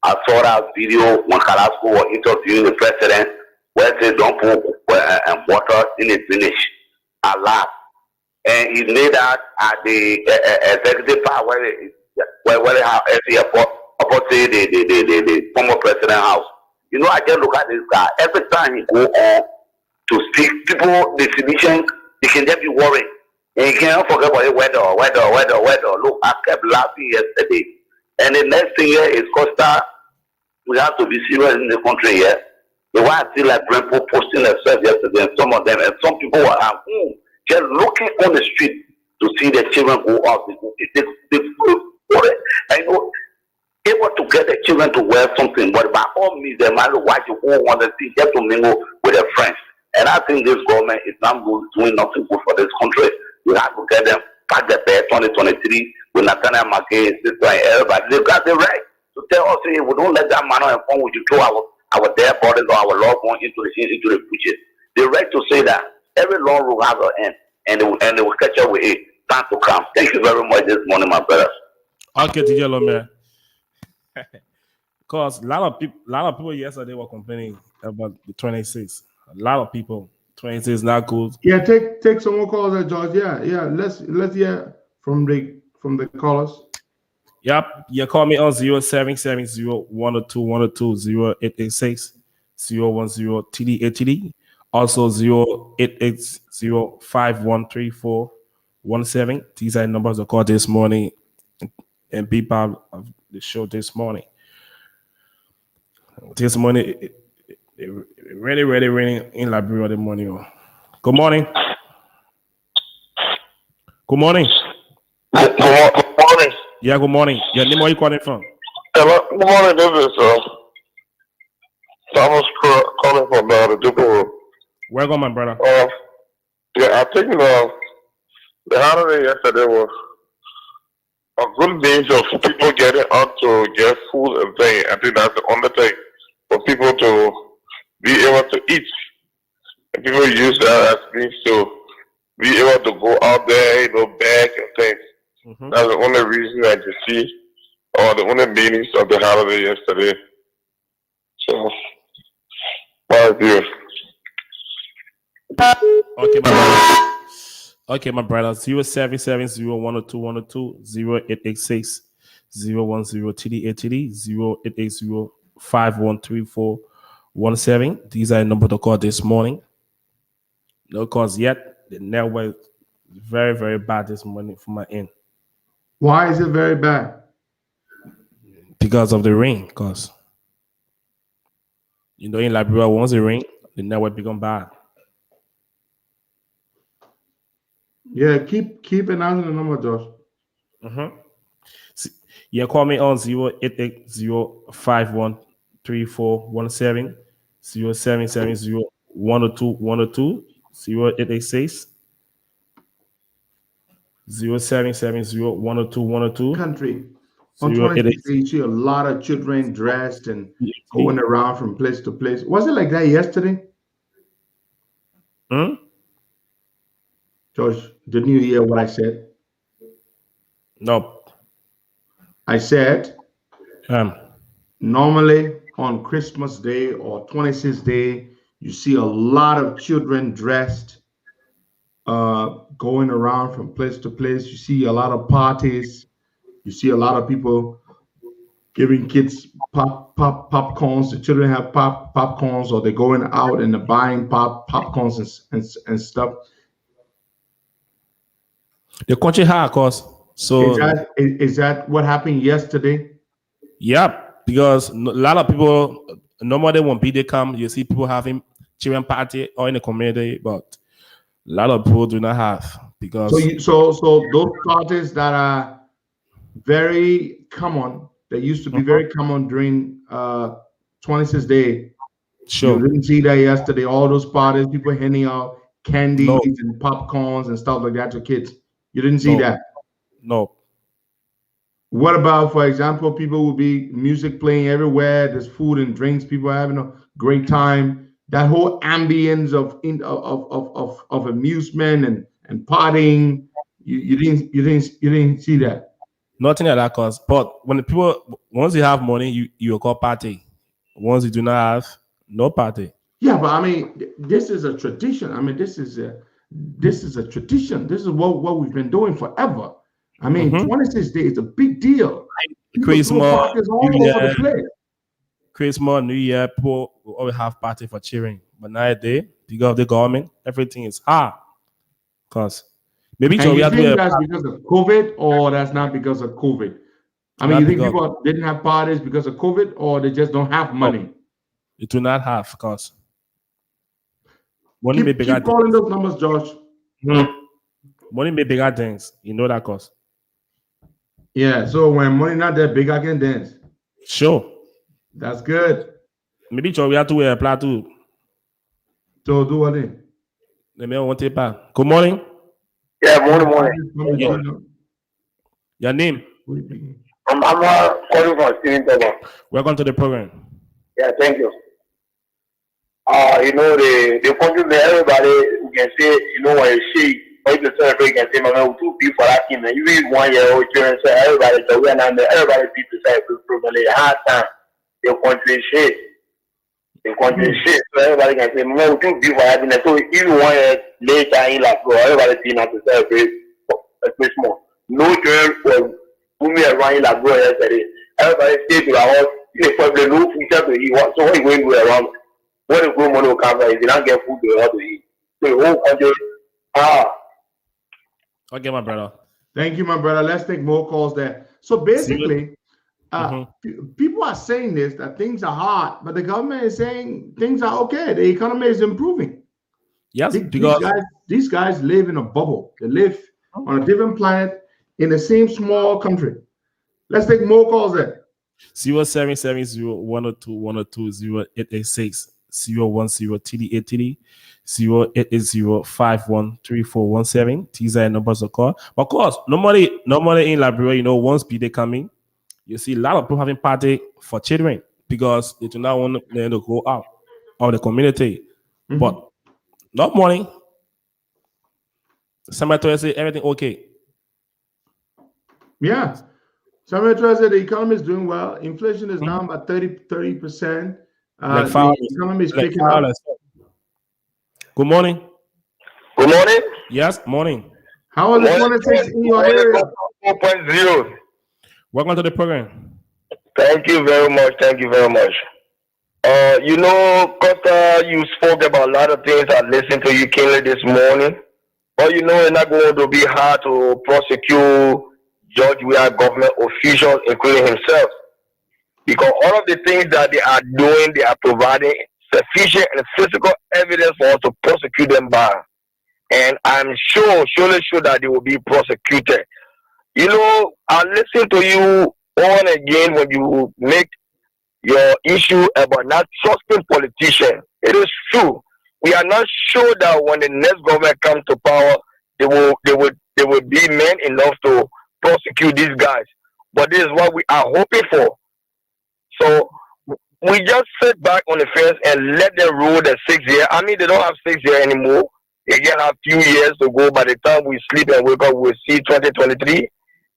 I saw that video when Carrasco was interviewing the president, where they don't put water in the finish. I laughed. And he made that at the executive part where they have every opposite the former president house. You know, I just look at this guy. Every time he go on to speak, people, the physician, they can just be worried. And you can't forget about the weather. Look, I kept laughing yesterday. And the next thing here is Costa. We have to be serious in the country here. The one I see like Brempo posting themselves yesterday, and some of them, and some people were just looking on the street to see the children go out. I know, able to get the children to wear something, but by all means, they might watch you who want to see just to mingle with their friends. And I think this government is not doing nothing good for this country. We have to get them back the bed 2023 with Nathaniel McKay, sister, and everybody. They've got the right to tell us, hey, we don't let that man on phone with you throw our dead bodies or our loved ones into the bushes. The right to say that every long road has an end, and they will catch up with it. Time to come. Thank you very much this morning, my brother. Okay, to yellow man. Because a lot of people yesterday were complaining about the 26. A lot of people. 26 is not good. Yeah, take some more calls there, George. Yeah. Let's hear from the callers. Yep. You call me on 0770 102 102 0886 010 TD. Also 0880 513417. These are the numbers I called this morning and be part of the show this morning. This morning, it really raining in Liberia this morning. Good morning. Good morning. Good morning. Yeah, good morning. Your name, where you calling from? Hello. Good morning. This is Thomas calling from the Duke Road. Welcome, my brother. Yeah, I think the holiday yesterday was a good means of people getting out to get food and things. I think that's the only thing for people to be able to eat. And people use that as means to be able to go out there, beg and things. Mm-hmm. That's the only reason I can see, or the only meanings of the holiday yesterday. So, my view. Okay, my brother. 0770 102 102 0886 010 TD 0880 513417. These are the number to call this morning. No calls yet. The network is very, very bad this morning from my end. Why is it very bad? Because of the rain. Because in Liberia, once it rains, the network become bad. Yeah, keep an eye on the number, Josh. Mm-hmm. Yeah, call me on 0880 513417 0770 102 102 0886 0770 102 102. Country. On 26, you see a lot of children dressed and going around from place to place. Was it like that yesterday? George, didn't you hear what I said? No. I said, normally on Christmas Day or 26th Day, you see a lot of children dressed, going around from place to place. You see a lot of parties. You see a lot of people giving kids popcorns. The children have popcorns, or they're going out and they're buying popcorns and stuff. The country high, of course. So is that what happened yesterday? Yep, because a lot of people normally when people come, you see people having children party or in the community, but a lot of people do not have because so those parties that are very common, they used to be very common during 26th Day. Sure. You didn't see that yesterday. All those parties, people handing out candies and popcorns and stuff like that to kids. You didn't see that. No. What about, for example, people will be music playing everywhere. There's food and drinks. People are having a great time. That whole ambience of amusement and partying. You didn't see that. Nothing like that, cause but when the people once you have money, you call party. Once you do not have, no party. Yeah, but I mean, this is a tradition. I mean, this is a tradition. This is what we've been doing forever. I mean, 26 days is a big deal. Christmas, all over the place. Christmas, New Year, people will always have party for cheering. But nowadays, because of the government, everything is hard. Cause maybe and you think that's because of COVID, or that's not because of COVID? I mean, you think people didn't have parties because of COVID, or they just don't have money? You do not have, because money may bigger. Keep calling those numbers, Josh. Money may bigger things. You know that, cause. Yeah. So when money not that big, I can dance. Sure. That's good. Maybe we have to apply to. So do what then? Let me want it back. Good morning. Yeah, morning. Your name? I'm calling from Steven Toba. Welcome to the program. Yeah, thank you. You know, the country where everybody can say, you know, when you see, or you celebrate, can say, man, we too big for that team. And you read 1 year old children say, everybody, so we're not there. Everybody beat the side program. They hard time. The country is shit. The country is shit. So everybody can say, man, we too big for that team. So even 1 year later, in like, bro, everybody beat not to celebrate Christmas. No girl was moving around like, bro, yesterday. Everybody stayed to the house. You probably no food to eat. So what are you going to do around? What the good money will come from if you don't get food to eat? So the whole country, Okay, my brother. Thank you, my brother. Let's take more calls there. So basically, people are saying this, that things are hard, but the government is saying things are okay. The economy is improving. Yes, these guys live in a bubble. They live on a different planet in the same small country. Let's take more calls there. 0770-102-102-0886 010-TD-80 080-513417. These are numbers of call. Of course, normally in Liberia, you know, once they coming, you see a lot of people having party for children because they do not want them to go out of the community. But not money. Somebody say everything okay. Yeah. Somebody said the economy is doing well. Inflation is down by 30%. The economy is picking up. Good morning. Good morning. Yes, morning. How are the 26 in your area? 4.0. Welcome to the program. Thank you very much. Thank you very much. You know, Costa, you spoke about a lot of things. I listened to you keenly this morning. But you know, it's not going to be hard to prosecute George Weah government officials, including himself. Because all of the things that they are doing, they are providing sufficient and physical evidence for us to prosecute them by. And I'm surely sure that they will be prosecuted. You know, I listen to you on again when you make your issue about not trusting politicians. It is true. We are not sure that when the next government comes to power, they will be men enough to prosecute these guys. But this is what we are hoping for. So we just sit back on the fence and let them rule the 6 year. I mean, they don't have 6 years anymore. They just have few years to go. By the time we sleep and wake up, we'll see 2023.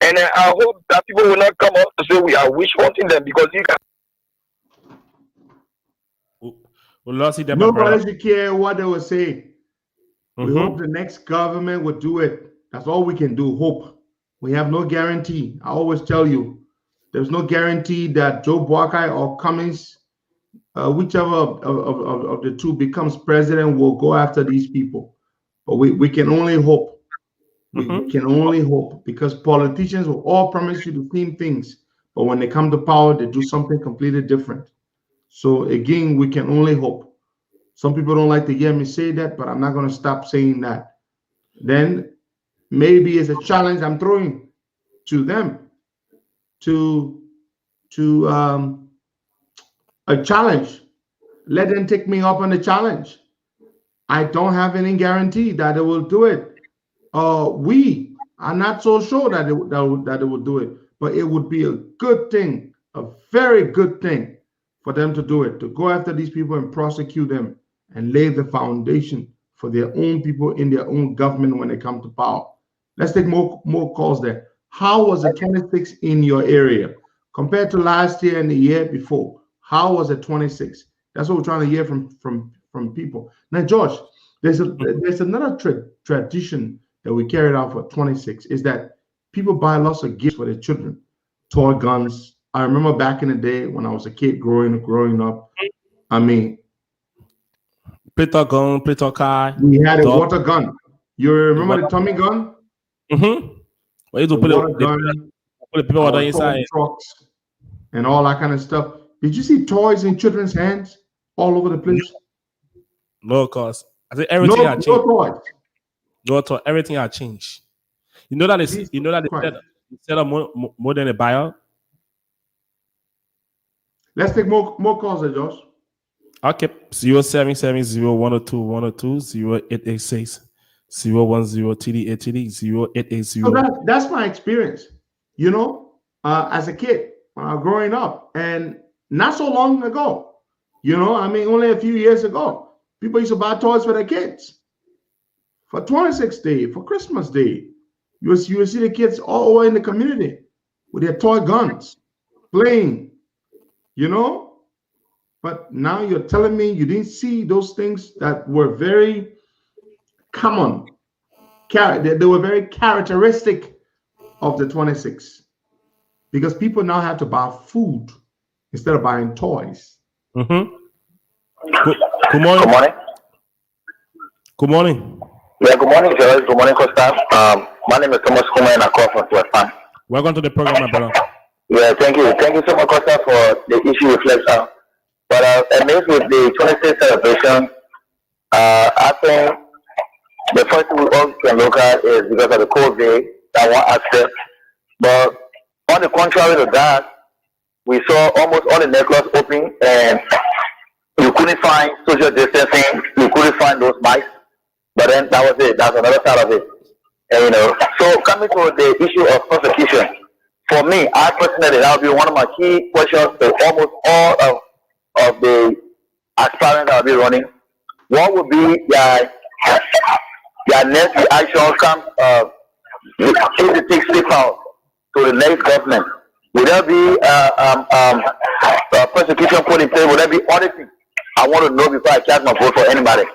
And I hope that people will not come up to say we are wish hunting them, because you can. Nobody should care what they will say. We hope the next government will do it. That's all we can do. Hope. We have no guarantee. I always tell you, there's no guarantee that Joe Boakai or Cummings, whichever of the two becomes president, will go after these people. But we can only hope. We can only hope, because politicians will all promise you the same things, but when they come to power, they do something completely different. So again, we can only hope. Some people don't like to hear me say that, but I'm not going to stop saying that. Then maybe it's a challenge I'm throwing to them, a challenge let them take me up on the challenge. I don't have any guarantee that they will do it. We are not so sure that they will do it, but it would be a good thing, a very good thing for them to do it, to go after these people and prosecute them and lay the foundation for their own people in their own government when they come to power. Let's take more calls there. How was the 26 in your area compared to last year and the year before? How was it 26? That's what we're trying to hear from people. Now, George, there's another tradition that we carried out for 26 is that people buy lots of gifts for their children, toy guns. I remember back in the day when I was a kid growing up. I mean, Peter gun, Peter car. We had a water gun. You remember the Tommy gun? Mm-hmm. Well, you put the people water inside trucks and all that kind of stuff. Did you see toys in children's hands all over the place? No, of course. I think everything had changed. No toys. No toys. Everything had changed. You know that they set up more than a buyer. Let's take more calls, Josh. Okay, 0770-102-102, 0886-010-TD-80, So that's my experience. You know, as a kid, when I was growing up, and not so long ago, you know, I mean, only a few years ago, people used to buy toys for their kids. For 26th Day, for Christmas Day, you will see the kids all over in the community with their toy guns, playing, you know. But now you're telling me you didn't see those things that were very common. They were very characteristic of the 26. Because people now have to buy food instead of buying toys. Mm-hmm. Good morning. Good morning. Good morning. Yeah, good morning, George. Good morning, Costa. My name is Thomas Kuma and I call from West Pan. Welcome to the program, my brother. Yeah, thank you. Thank you so much, Costa, for the issue reflection. But amazed with the 26th celebration, I think the first thing we all can look at is because of the COVID, that one aspect. But on the contrary to that, we saw almost all the nightclubs open and you couldn't find social distancing, you couldn't find those mics. But then that was it. That's another side of it. And, you know, so coming to the issue of prosecution, for me, I personally, that will be one of my key questions to almost all of the aspirants that will be running. What would be your next reaction come if it takes step out to the next government? Will there be prosecution put in place? Will there be auditing? I want to know before I cast my vote for anybody.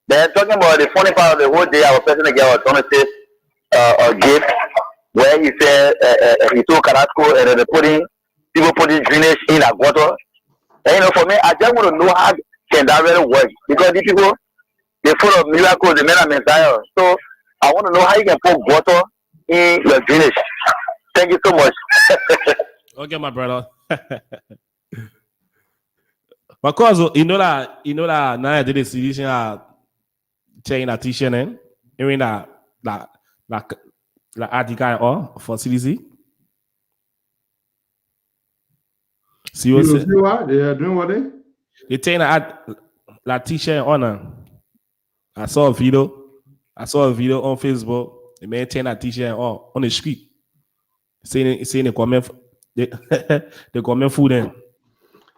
Then talking about the funny part of the whole day, I was personally getting a donative gift where he said he took Carrasco and then people putting drainage in a water. And you know, for me, I just want to know how can that really work, because these people, they full of miracles, they made a Messiah. So I want to know how you can put water in your drainage. Thank you so much. Okay, my brother. Because you know that now I did a situation checking a t-shirt and even that article or for CDC. See what they are doing what they taking that t-shirt on. I saw a video on Facebook. The man taking that t-shirt on the street. Saying the comment the comment food in.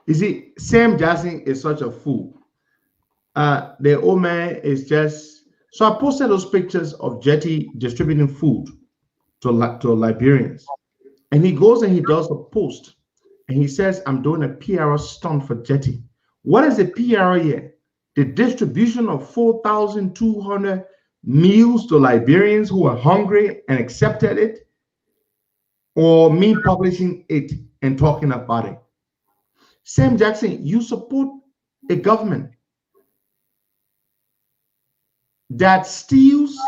You see, Sam Jackson is such a fool. The old man is just. So I posted those pictures of Jetty distributing food to Liberians, and he goes and he does a post, and he says, "I'm doing a PR stunt for Jetty." What is a PR here? The distribution of 4,200 meals to Liberians who are hungry and accepted it, or me publishing it and talking about it? Sam Jackson, you support a government that steals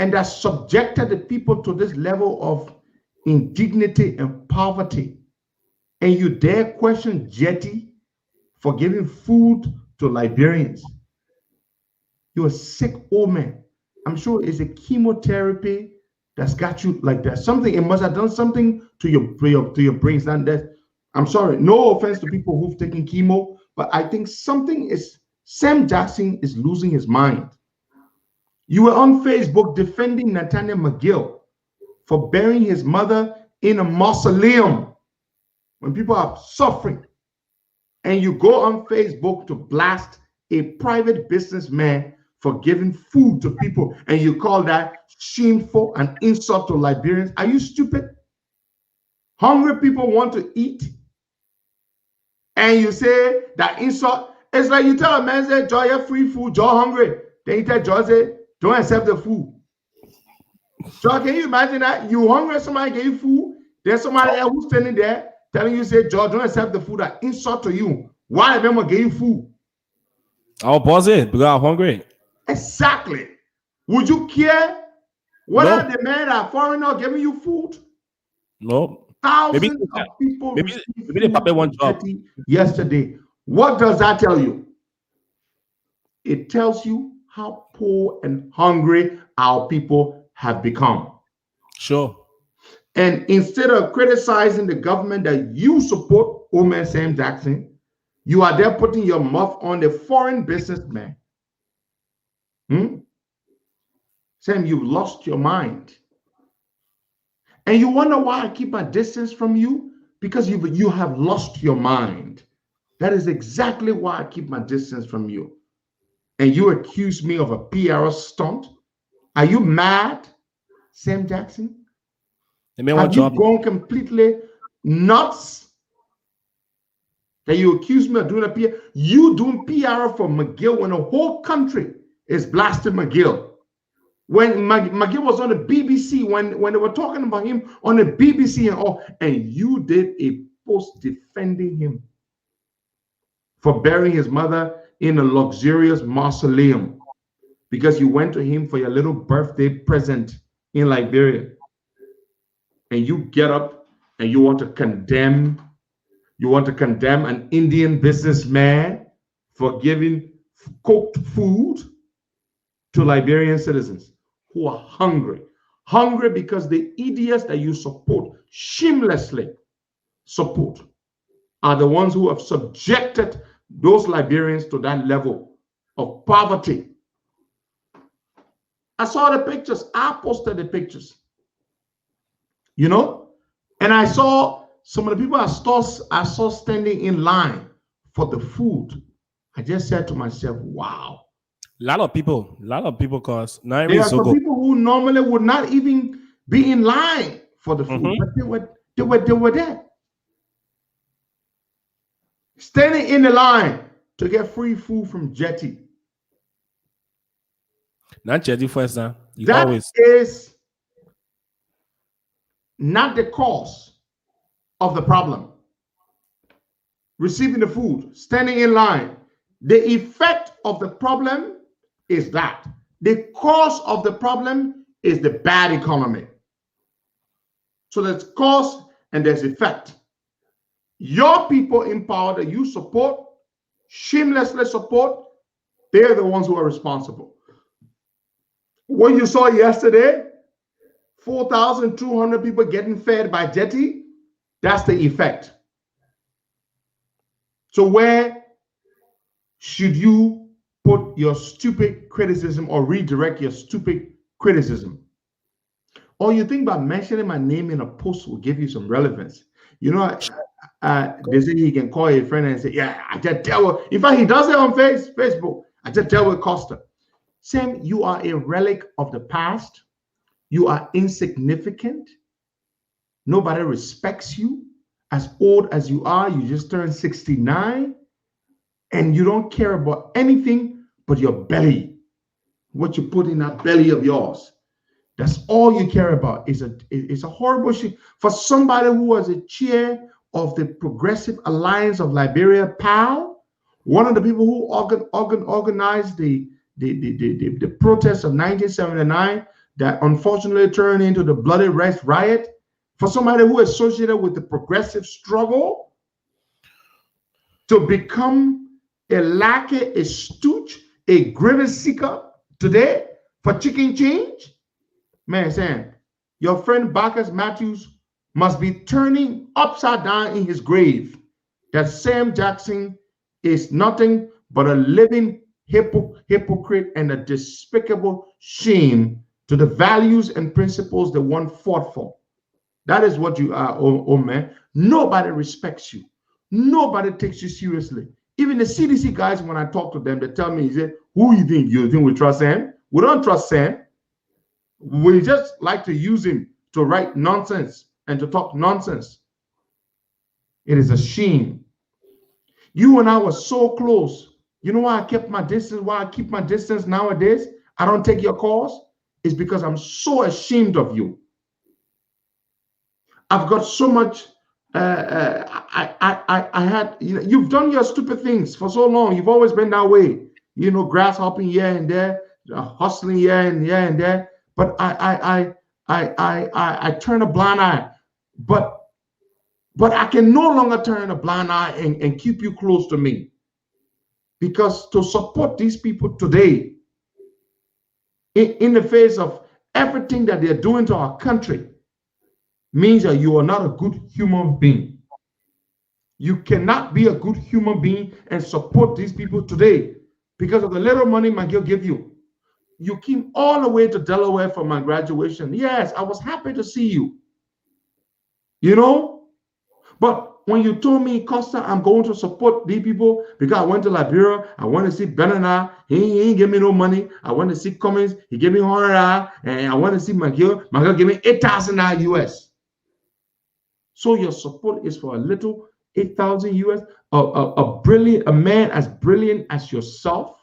and that subjected the people to this level of indignity and poverty, and you dare question Jetty for giving food to Liberians. You're a sick old man. I'm sure it's a chemotherapy that's got you like that. Something, it must have done something to your brains. And that, I'm sorry, no offense to people who've taken chemo, But I think Sam Jackson is losing his mind. You were on Facebook defending Nathaniel McGill for burying his mother in a mausoleum when people are suffering. And you go on Facebook to blast a private businessman for giving food to people, and you call that shameful and insult to Liberians. Are you stupid? Hungry people want to eat, and you say that insult. It's like you tell a man, say, Joy, you're free food, Joy hungry. Then you tell Joy, say, don't accept the food. Joy, can you imagine that? You hungry, somebody gave you food, there's somebody else who's standing there telling you, say, Joy, don't accept the food, that insult to you. Why them gave you food? I'll pause it because I'm hungry. Exactly. Would you care whether the men are foreigner giving you food? No. Thousands of people maybe the puppet one job yesterday. What does that tell you? It tells you how poor and hungry our people have become. Sure. And instead of criticizing the government that you support, Omer Sam Jackson, you are there putting your mouth on the foreign businessman. Sam, you've lost your mind. And you wonder why I keep my distance from you? Because you have lost your mind. That is exactly why I keep my distance from you. And you accuse me of a PR stunt? Are you mad, Sam Jackson? Have you gone completely nuts? That you accuse me of doing a PR? You doing PR for McGill when the whole country is blasting McGill. When McGill was on the BBC, when they were talking about him on the BBC and all, and you did a post defending him for burying his mother in a luxurious mausoleum because you went to him for your little birthday present in Liberia. And you get up and you want to condemn an Indian businessman for giving cooked food to Liberian citizens who are hungry because the idiots that you support, shamelessly support, are the ones who have subjected those Liberians to that level of poverty. I saw the pictures. I posted the pictures. And I saw some of the people I saw standing in line for the food. I just said to myself, wow. A lot of people, cause now there are some people who normally would not even be in line for the food, but they were there, standing in the line to get free food from Jetty. Not Jetty first, huh? That is not the cause of the problem. Receiving the food, standing in line. The effect of the problem is that. The cause of the problem is the bad economy. So there's cause and there's effect. Your people in power that you support, shamelessly support, they're the ones who are responsible. What you saw yesterday, 4,200 people getting fed by Jetty, that's the effect. So where should you put your stupid criticism or redirect your stupid criticism? Or you think about mentioning my name in a post will give you some relevance. They say he can call a friend and say, yeah, I just dealt with, in fact, he does it on Facebook. I just dealt with Costa. Sam, you are a relic of the past. You are insignificant. Nobody respects you. As old as you are, you just turned 69. And you don't care about anything but your belly. What you put in that belly of yours. That's all you care about. It's a horrible shit. For somebody who was a chair of the Progressive Alliance of Liberia, PAL, one of the people who organized the protests of 1979 that unfortunately turned into the Bloody Rest riot, for somebody who is associated with the progressive struggle, to become a lackey, a stooge, a grievance seeker today for chicken change? Man, Sam, your friend Bacchus Matthews must be turning upside down in his grave that Sam Jackson is nothing but a living hypocrite and a despicable shame to the values and principles that one fought for. That is what you are, oh man. Nobody respects you. Nobody takes you seriously. Even the CDC guys, when I talk to them, they tell me, who you think? You think we trust Sam? We don't trust Sam. We just like to use him to write nonsense and to talk nonsense. It is a shame. You and I were so close. You know why I kept my distance? Why I keep my distance nowadays? I don't take your calls. It's because I'm so ashamed of you. I've got so much. I had. You've done your stupid things for so long. You've always been that way. Grass hopping here and there, hustling here and there. But I turn a blind eye. But I can no longer turn a blind eye and keep you close to me. Because to support these people today, in the face of everything that they're doing to our country, means that you are not a good human being. You cannot be a good human being and support these people today because of the little money McGill give you. You came all the way to Delaware for my graduation. Yes, I was happy to see you. But when you told me, Costa, I'm going to support these people because I went to Liberia, I want to see Bernard, he ain't give me no money. I want to see Cummins, he gave me $100, and I want to see McGill gave me $8,000 US. So your support is for a little 8,000 US, a man as brilliant as yourself,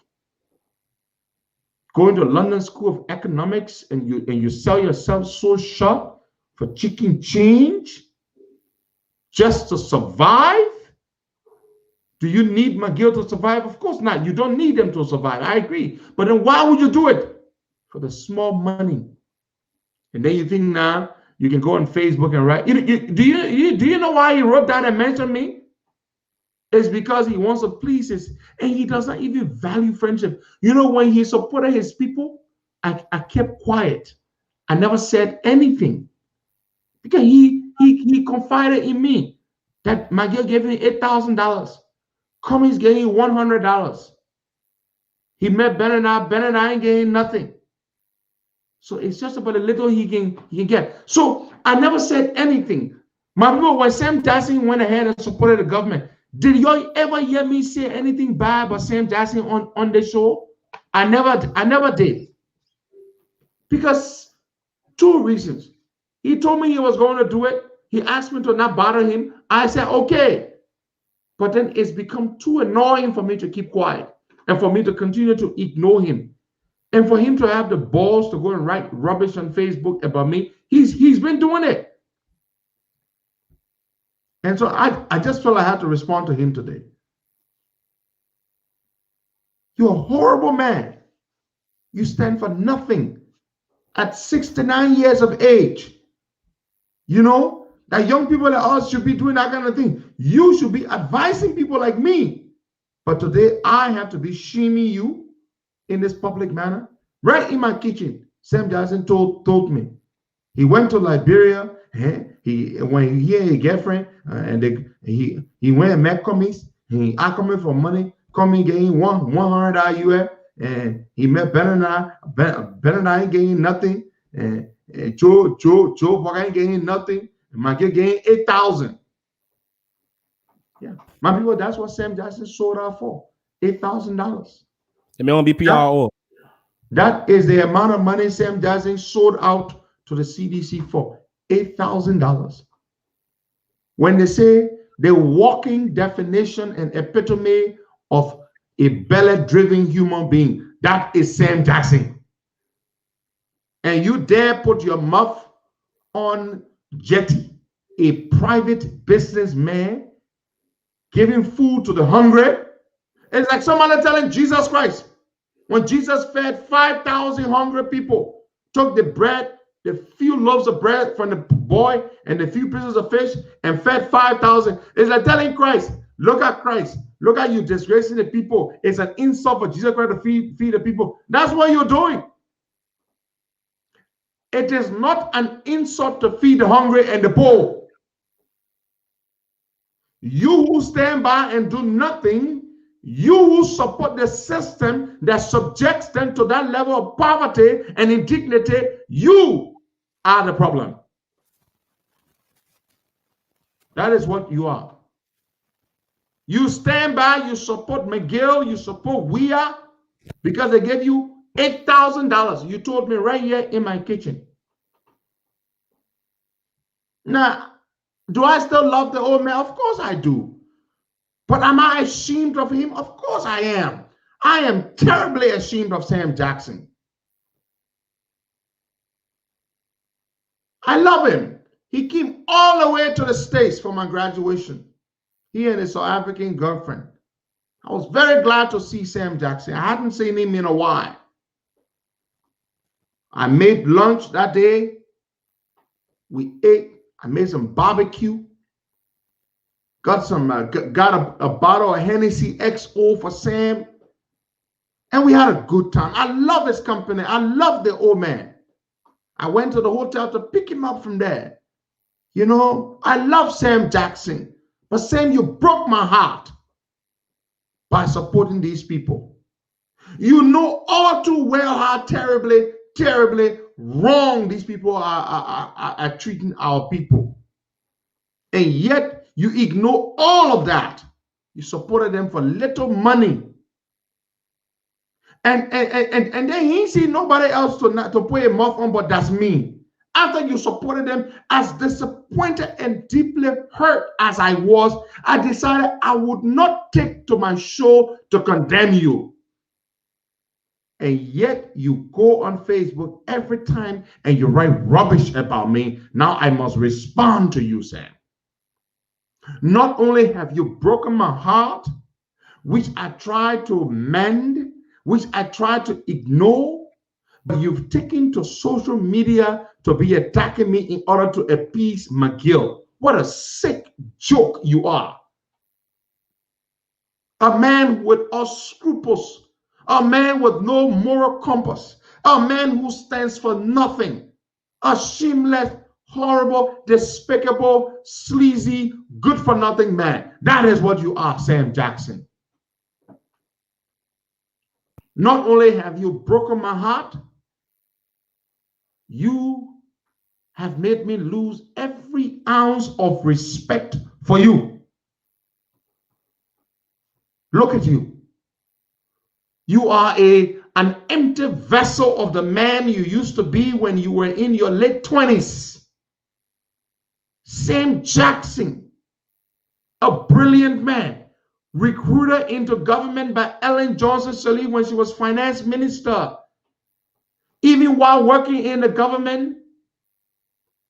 going to London School of Economics, and you sell yourself so short for chicken change just to survive? Do you need McGill to survive? Of course not. You don't need them to survive. I agree. But then why would you do it? For the small money. And then you think now you can go on Facebook and write. Do you know why he wrote that and mentioned me? It's because he wants to please us, and he does not even value friendship. When he supported his people, I kept quiet. I never said anything because he confided in me that McGill gave me $8,000. Cummings gave me $100. He met Bernard ain't getting nothing. So it's just about a little he can get. So I never said anything. My people, when Sam Jackson went ahead and supported the government, did y'all ever hear me say anything bad about Sam Jackson on the show? I never did. Because two reasons. He told me he was going to do it. He asked me to not bother him. I said, okay. But then it's become too annoying for me to keep quiet and for me to continue to ignore him. And for him to have the balls to go and write rubbish on Facebook about me, he's been doing it. And so I just felt I had to respond to him today. You're a horrible man. You stand for nothing. At 69 years of age, that young people like us should be doing that kind of thing. You should be advising people like me. But today I have to be shaming you in this public manner. Right in my kitchen, Sam Jackson told me. He went to Liberia. When he had a girlfriend, and he went and met Cummings. He asked Cummings for money. Cummings gave him $100 US, and he met Bernard. Bernard ain't getting nothing. And Joe ain't getting nothing. And McGill getting $8,000. Yeah, my people, that's what Sam Jackson sold out for, $8,000. It may be PRO. That is the amount of money Sam Jackson sold out to the CDC for, $8,000. When they say the walking definition and epitome of a belly-driven human being, that is Sam Jackson. And you dare put your mouth on Jetty, a private businessman giving food to the hungry? It's like somebody telling Jesus Christ, when Jesus fed 5,000 hungry people, took the bread, the few loaves of bread from the boy and the few pieces of fish and fed 5,000. It's like telling Christ, look at Christ. Look at you disgracing the people. It's an insult for Jesus Christ to feed the people. That's what you're doing. It is not an insult to feed the hungry and the poor. You who stand by and do nothing You who support the system that subjects them to that level of poverty and indignity, you are the problem. That is what you are. You stand by, you support McGill, you support Weir because they gave you $8,000. You told me right here in my kitchen. Now, do I still love the old man? Of course I do. But am I ashamed of him? Of course I am. I am terribly ashamed of Sam Jackson. I love him. He came all the way to the States for my graduation. He and his South African girlfriend. I was very glad to see Sam Jackson. I hadn't seen him in a while. I made lunch that day. We ate. I made some barbecue. Got a bottle of Hennessy XO for Sam. And we had a good time. I love his company. I love the old man. I went to the hotel to pick him up from there. You know, I love Sam Jackson. But Sam, you broke my heart by supporting these people. You know all too well how terribly, terribly wrong these people are treating our people. And yet you ignore all of that. You supported them for little money. And then he see nobody else to put a mouth on, but that's me. After you supported them, as disappointed and deeply hurt as I was, I decided I would not take to my show to condemn you. And yet you go on Facebook every time and you write rubbish about me. Now I must respond to you, Sam. Not only have you broken my heart, which I tried to mend, which I tried to ignore, but you've taken to social media to be attacking me in order to appease McGill. What a sick joke you are. A man without scruples, a man with no moral compass, a man who stands for nothing, a shameless, horrible, despicable, sleazy, good-for-nothing man. That is what you are, Sam Jackson. Not only have you broken my heart, you have made me lose every ounce of respect for you. Look at you. You are an empty vessel of the man you used to be when you were in your late 20s. Sam Jackson, a brilliant man, recruited into government by Ellen Johnson Sirleaf when she was finance minister. Even while working in the government,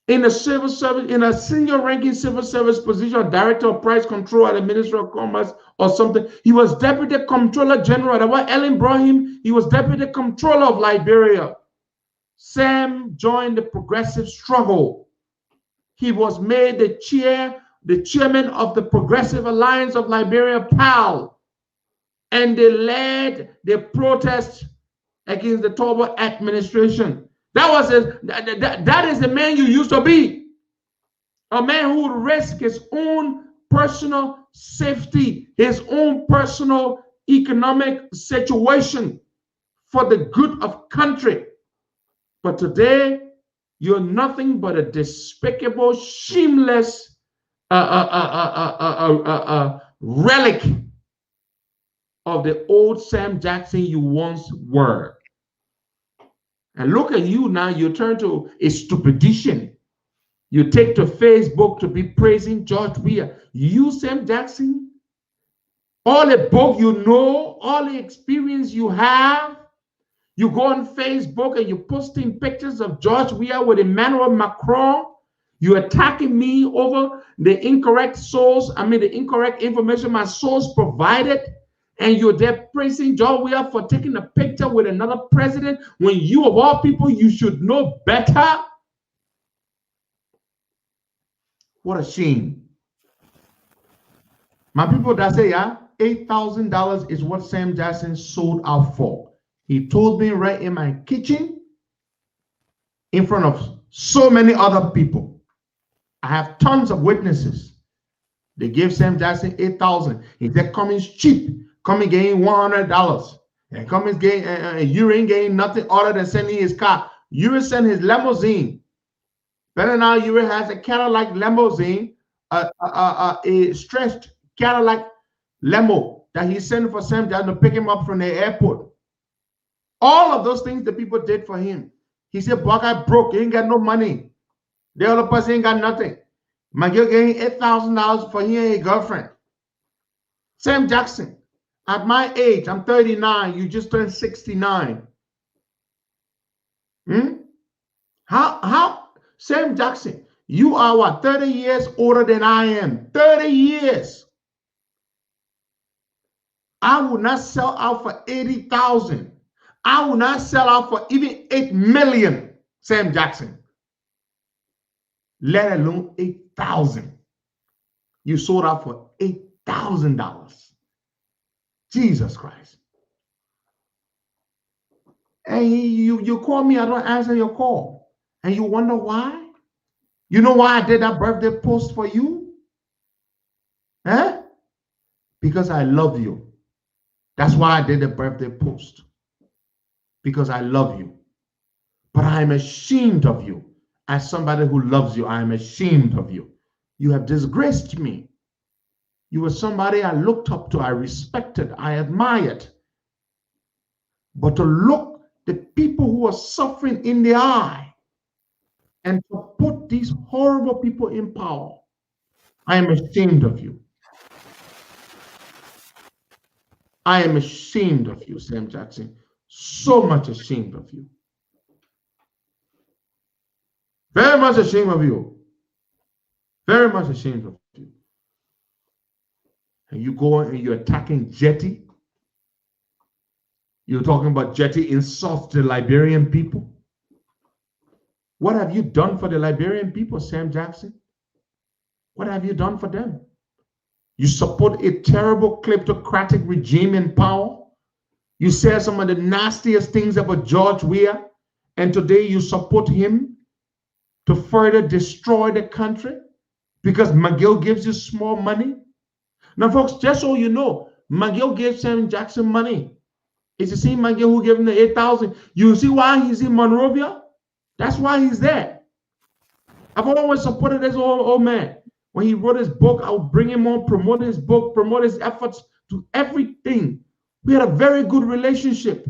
in the civil service, in a senior ranking civil service position, director of price control at the Ministry of Commerce or something, he was deputy comptroller general. That's why Ellen brought him. He was deputy comptroller of Liberia. Sam joined the progressive struggle. He was made the chairman of the Progressive Alliance of Liberia, PAL, and they led the protest against the Tobo administration. That is the man you used to be. A man who would risk his own personal safety, his own personal economic situation for the good of country. But today, you're nothing but a despicable, shameless relic of the old Sam Jackson you once were. And look at you now, you turn to a stupidician. You take to Facebook to be praising George Weah. You, Sam Jackson, all the book you know, all the experience you have, you go on Facebook and you're posting pictures of George Weah with Emmanuel Macron. You're attacking me over the incorrect source, the incorrect information my source provided. And you're there praising George Weah for taking a picture with another president when you, of all people, you should know better. What a shame. My people that say, yeah, $8,000 is what Sam Jackson sold out for. He told me right in my kitchen, in front of so many other people. I have tons of witnesses. They gave Sam Jackson $8,000. He said, Cummings cheap. come and gain $100, and come and gain, you ain't gain nothing other than sending his car. You will send his limousine. Better now, you will have a Cadillac limousine, a stretched Cadillac limo that he sent for Sam Jackson to pick him up from the airport. All of those things the people did for him. He said, "Boy, I broke. He ain't got no money. The other person ain't got nothing." McGill gave him $8,000 for he and his girlfriend. Sam Jackson, at my age, I'm 39. You just turned 69. How? Sam Jackson, you are what? 30 years older than I am. 30 years. I will not sell out for 80,000. I will not sell out for even 8 million, Sam Jackson. Let alone 8,000. You sold out for $8,000. Jesus Christ. And you call me, I don't answer your call. And you wonder why? You know why I did that birthday post for you? Huh? Because I love you. That's why I did the birthday post. Because I love you. But I am ashamed of you. As somebody who loves you, I am ashamed of you. You have disgraced me. You were somebody I looked up to, I respected, I admired. But to look the people who are suffering in the eye and to put these horrible people in power, I am ashamed of you. I am ashamed of you, Sam Jackson. So much ashamed of you. Very much ashamed of you. Very much ashamed of you. And you go and you're attacking Jetty. You're talking about Jetty insults the Liberian people. What have you done for the Liberian people, Sam Jackson? What have you done for them? You support a terrible kleptocratic regime in power. You say some of the nastiest things about George Weah, and today you support him to further destroy the country because McGill gives you small money. Now, folks, just so you know, McGill gave Sam Jackson money. It's the same McGill who gave him the 8,000. You see why he's in Monrovia? That's why he's there. I've always supported this old man. When he wrote his book, I would bring him on, promote his book, promote his efforts to everything. We had a very good relationship.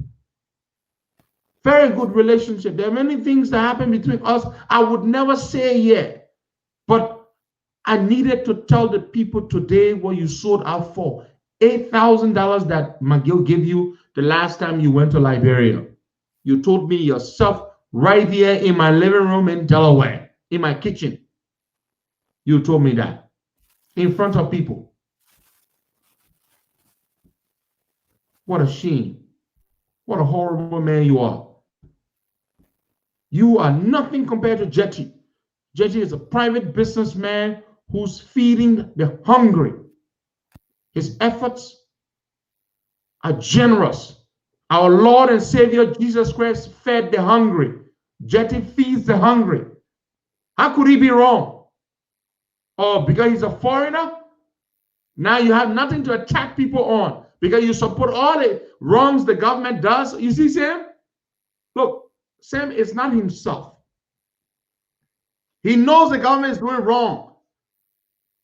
Very good relationship. There are many things that happen between us I would never say here. But I needed to tell the people today what you sold out for. $8,000 that McGill gave you the last time you went to Liberia. You told me yourself right here in my living room in Delaware, in my kitchen. You told me that in front of people. What a shame. What a horrible man you are. You are nothing compared to Jetty. Jetty is a private businessman who's feeding the hungry. His efforts are generous. Our Lord and Savior Jesus Christ fed the hungry. Jetty feeds the hungry. How could he be wrong? Oh, because he's a foreigner? Now you have nothing to attack people on because you support all the wrongs the government does. You see, Sam? Look, Sam is not himself. He knows the government is doing wrong.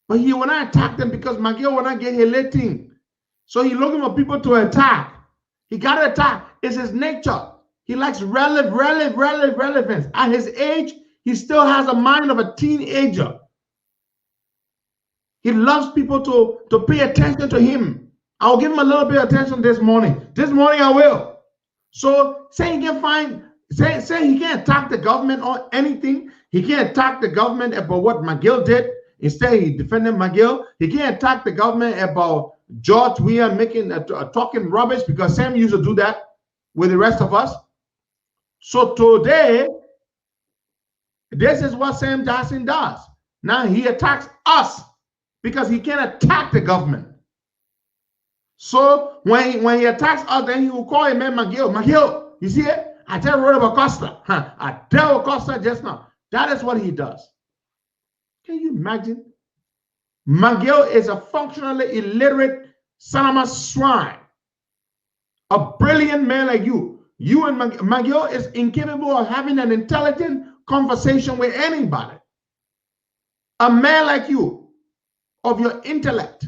But he will not attack them because McGill will not get electing. So he's looking for people to attack. He got to attack. It's his nature. He likes relevance. At his age, he still has a mind of a teenager. He loves people to pay attention to him. I'll give him a little bit of attention this morning. This morning I will. So say he can find, say he can't attack the government on anything. He can't attack the government about what McGill did. Instead, he defended McGill. He can't attack the government about George Weah making talking rubbish because Sam used to do that with the rest of us. So today, this is what Sam Jackson does. Now he attacks us because he can't attack the government. So when he attacks us, then he will call him McGill. McGill, you see it? I tell you about Costa. I tell Costa just now. That is what he does. Can you imagine? McGill is a functionally illiterate son of a swine. A brilliant man like you and McGill is incapable of having an intelligent conversation with anybody. A man like you, of your intellect,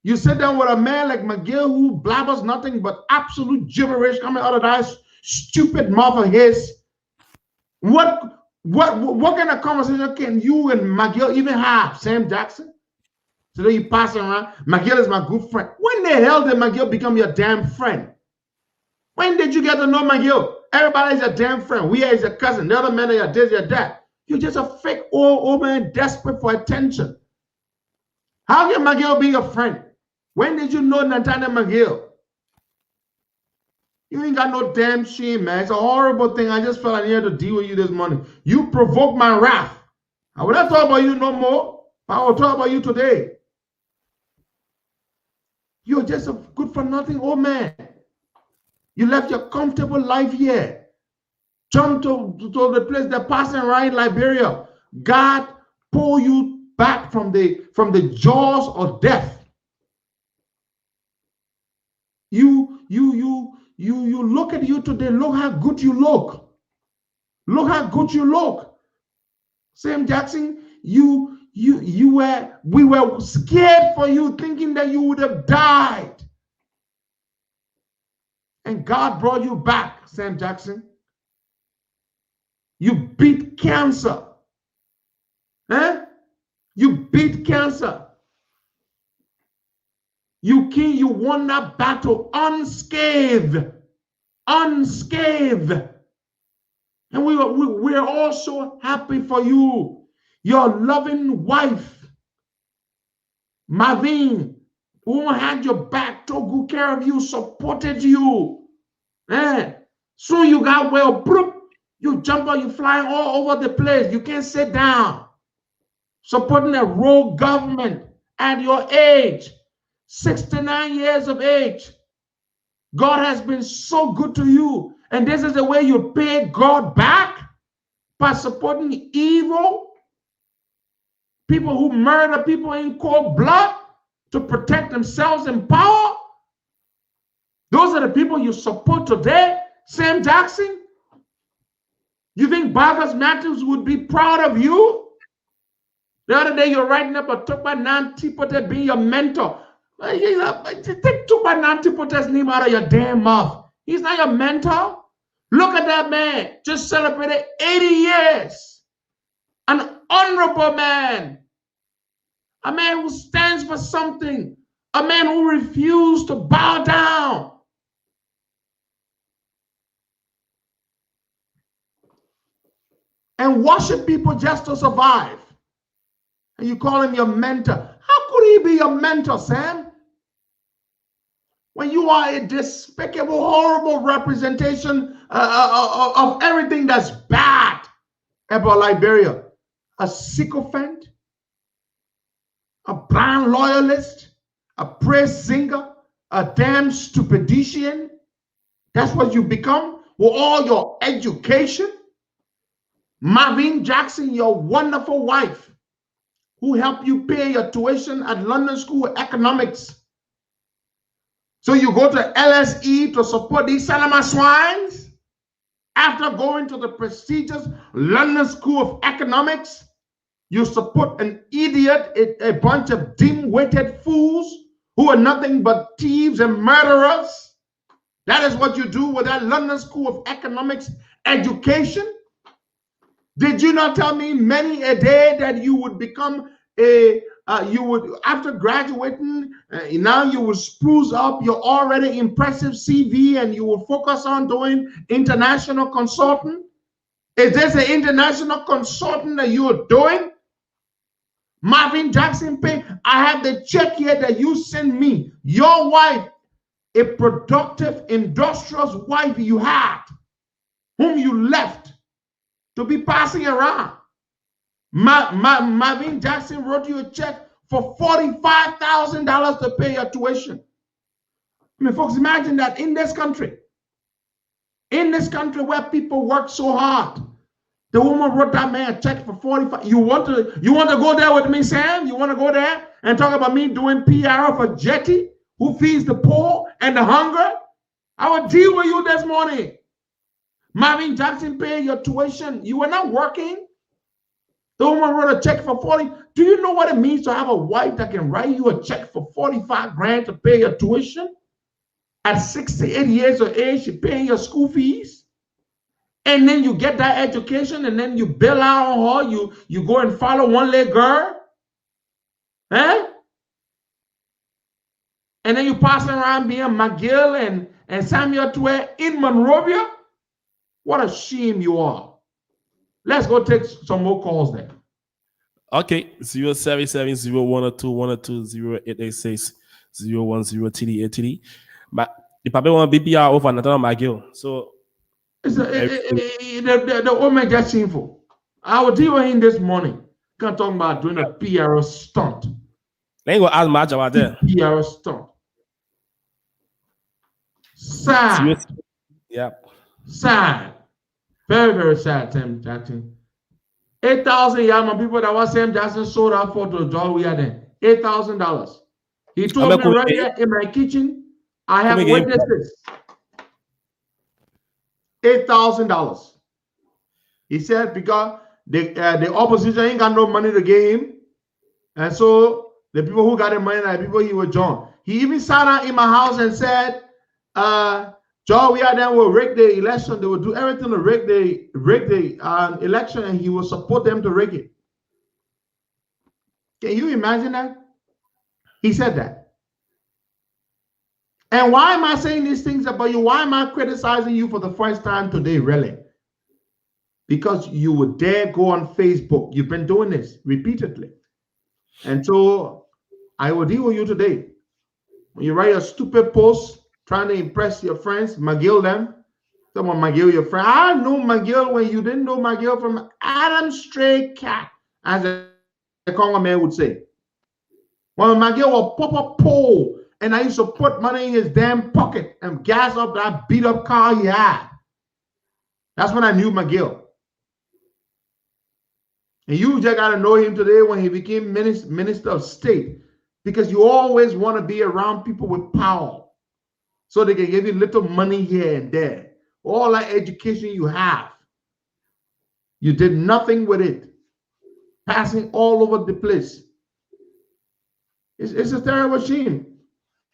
you sit down with a man like McGill who blabbers nothing but absolute gibberish coming out of that stupid mouth of his. What kind of conversation can you and McGill even have, Sam Jackson? So then you pass around, McGill is my good friend. When the hell did McGill become your damn friend? When did you get to know McGill? Everybody's your damn friend. We are your cousin. The other men are your this, your that. You're just a fake old man desperate for attention. How can McGill be your friend? When did you know Nathaniel McGill? You ain't got no damn shame, man. It's a horrible thing. I just felt I needed to deal with you this morning. You provoked my wrath. I would not talk about you no more. I will talk about you today. You're just a good for nothing old man. You left your comfortable life here. Jump to the place they're passing right in Liberia. God pull you back from the jaws of death. You look at you today. Look how good you look. Look how good you look. Sam Jackson, we were scared for you, thinking that you would have died. And God brought you back, Sam Jackson. You beat cancer. Huh? You beat cancer. You won that battle unscathed. Unscathed. And we're all so happy for you. Your loving wife, Marvin, who had your back, took good care of you, supported you. Soon you got well, you jump out, you flying all over the place. You can't sit down. Supporting a rogue government at your age, 69 years of age. God has been so good to you. And this is the way you pay God back? By supporting evil? People who murder people in cold blood to protect themselves in power? Those are the people you support today, Sam Jackson? You think Vargas Matthews would be proud of you? The other day you're writing up a Tukba Nantipote being your mentor. Take Tukba Nantipote's name out of your damn mouth. He's not your mentor. Look at that man. Just celebrated 80 years. An honorable man. A man who stands for something. A man who refused to bow down. And worship people just to survive. And you call him your mentor. How could he be your mentor, Sam? When you are a despicable, horrible representation of everything that's bad about Liberia. A sycophant, a blind loyalist, a praise singer, a damn stupidician. That's what you become with all your education. Marvin Jackson, your wonderful wife, who helped you pay your tuition at London School of Economics. So you go to LSE to support these Salama swines after going to the prestigious London School of Economics. You support an idiot, a bunch of dim-witted fools who are nothing but thieves and murderers. That is what you do with that London School of Economics education. Did you not tell me many a day that you would become after graduating, now you will spruce up your already impressive CV and you will focus on doing international consulting? Is this an international consulting that you are doing? Marvin Jackson Pay, I have the check here that you sent me. Your wife, a productive, industrious wife you had, whom you left to be passing around. Marvin Jackson wrote you a check for $45,000 to pay your tuition. I mean, folks, imagine that in this country where people work so hard, the woman wrote that man a check for $45,000. You want to go there with me, Sam? You want to go there and talk about me doing PR for Jetty, who feeds the poor and the hungry. I will deal with you this morning. Marvin Jackson paid your tuition. You were not working. The woman wrote a check for 40. Do you know what it means to have a wife that can write you a check for 45 grand to pay your tuition? At 68 years of age, you're paying your school fees. And then you get that education and then you bail out on her. You go and follow one-leg girl. Huh? And then you pass around being McGill and Samuel Twe in Monrovia. What a shame you are. Let's go take some more calls there. Okay, 0770102102886 010TD. But the Papa want BBR over Nathan McGill. So the woman gets sinful. I will deal with him this morning. Can't talk about doing a PR stunt. They ain't gonna ask much about that. PR stunt. Sad. Yeah. Sad. Very, very sad, Sam Jackson. 8,000 Yama people that was Sam Jackson sold out for to John we are there. $8,000. He told me right here in my kitchen, I have witnesses. $8,000. He said because the opposition ain't got no money to give him. And so the people who got the money are the people he would join. He even sat down in my house and said, John, we are then will rig the election. They will do everything to rig the election, and he will support them to rig it. Can you imagine that? He said that. And why am I saying these things about you? Why am I criticizing you for the first time today, really? Because you would dare go on Facebook. You've been doing this repeatedly. And so I will deal with you today. When you write a stupid post, trying to impress your friends, McGill them. Someone McGill your friend. I know McGill when you didn't know McGill from Adam Stray Cat, as a Congo man would say. When McGill will pop a pole, and I used to put money in his damn pocket and gas up that beat up car he had. That's when I knew McGill. And you just got to know him today when he became minister of state, because you always want to be around people with power. So they can give you little money here and there. All that education you have, you did nothing with it. Passing all over the place. It's a terrible shame.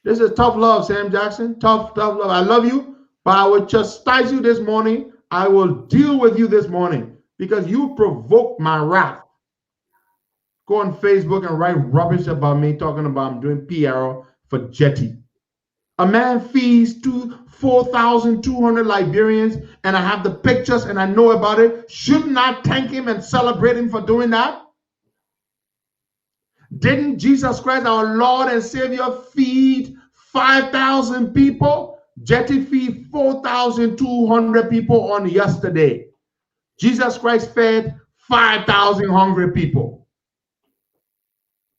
This is tough love, Sam Jackson. Tough love. I love you, but I will chastise you this morning. I will deal with you this morning because you provoked my wrath. Go on Facebook and write rubbish about me talking about I'm doing PR for Jetty. A man feeds 4,200 Liberians, and I have the pictures and I know about it. Shouldn't I thank him and celebrate him for doing that? Didn't Jesus Christ, our Lord and Savior, feed 5,000 people? Jetty feed 4,200 people on yesterday. Jesus Christ fed 5,000 hungry people.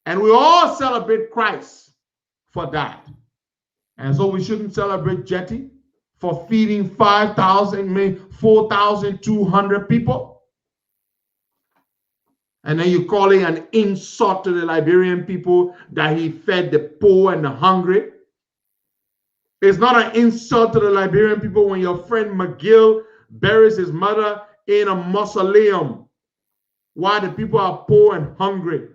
And we all celebrate Christ for that. And so we shouldn't celebrate Jetty for feeding 4,200 people. And then you call it an insult to the Liberian people that he fed the poor and the hungry. It's not an insult to the Liberian people when your friend McGill buries his mother in a mausoleum while the people are poor and hungry.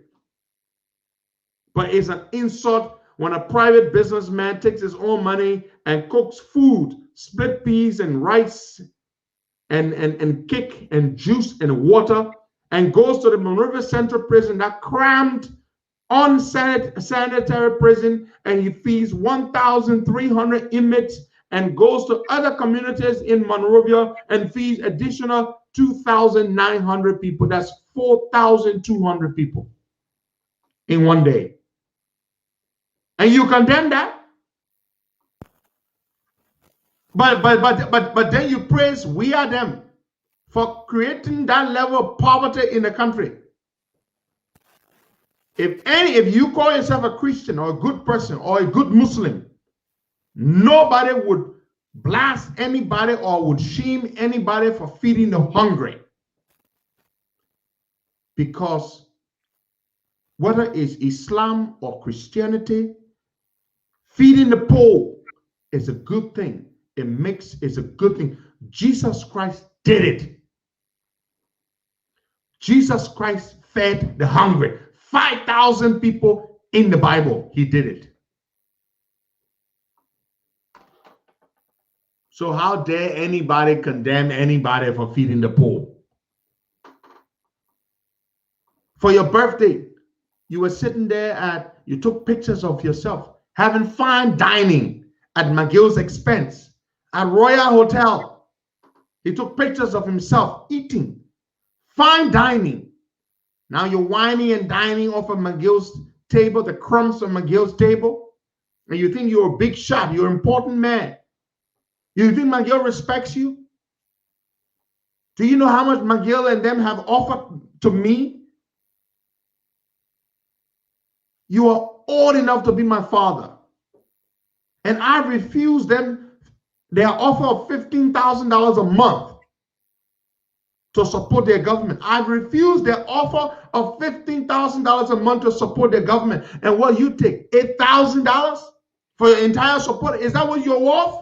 But it's an insult when a private businessman takes his own money and cooks food, split peas and rice and cake and juice and water, and goes to the Monrovia Central Prison, that crammed, unsanitary prison, and he feeds 1,300 inmates and goes to other communities in Monrovia and feeds additional 2,900 people. That's 4,200 people in one day. And you condemn that? But then you praise we are them for creating that level of poverty in the country. If you call yourself a Christian or a good person or a good Muslim, nobody would blast anybody or would shame anybody for feeding the hungry. Because whether it's Islam or Christianity, Feeding the poor is a good thing. It's a good thing. Jesus Christ did it. Jesus Christ fed the hungry. 5,000 people in the Bible. He did it. So how dare anybody condemn anybody for feeding the poor? For your birthday, you were sitting there you took pictures of yourself having fine dining at McGill's expense at Royal Hotel. He took pictures of himself eating fine dining. Now you're whining and dining off of McGill's table, the crumbs of McGill's table, and you think you're a big shot, you're an important man. You think McGill respects you? Do you know how much McGill and them have offered to me? You are old enough to be my father. And I refused them their offer of $15,000 a month to support their government. I refused their offer of $15,000 a month to support their government. And what you take, $8,000 for your entire support? Is that what you're worth?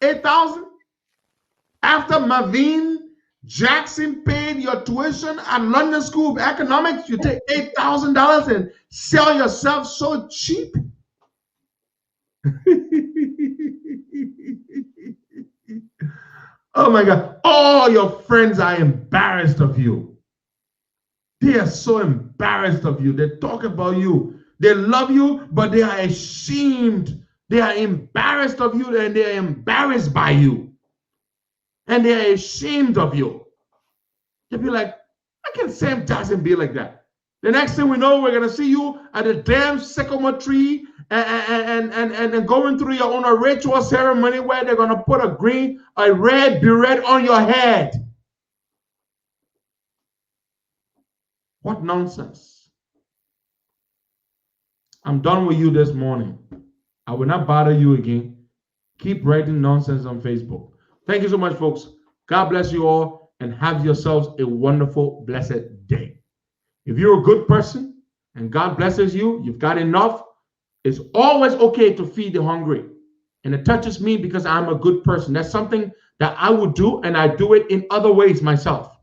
8,000? After Marvin Jackson paid your tuition at London School of Economics, you take $8,000 and sell yourself so cheap? Oh my God. All your friends are embarrassed of you. They are so embarrassed of you. They talk about you. They love you, but they are ashamed. They are embarrassed of you, and they are embarrassed by you. And they are ashamed of you. They'll be like, how can Sam Jackson be like that? The next thing we know, we're going to see you at a damn sycamore tree and going through your own ritual ceremony where they're going to put a red beret on your head. What nonsense. I'm done with you this morning. I will not bother you again. Keep writing nonsense on Facebook. Thank you so much, folks. God bless you all and have yourselves a wonderful, blessed day. If you're a good person and God blesses you, you've got enough, it's always okay to feed the hungry. And it touches me because I'm a good person. That's something that I would do, and I do it in other ways myself.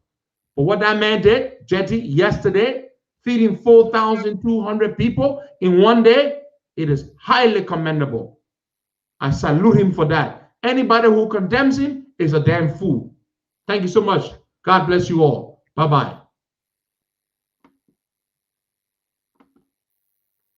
But what that man did, Jetty, yesterday, feeding 4,200 people in one day, it is highly commendable. I salute him for that. Anybody who condemns him is a damn fool. Thank you so much. God bless you all. Bye-bye.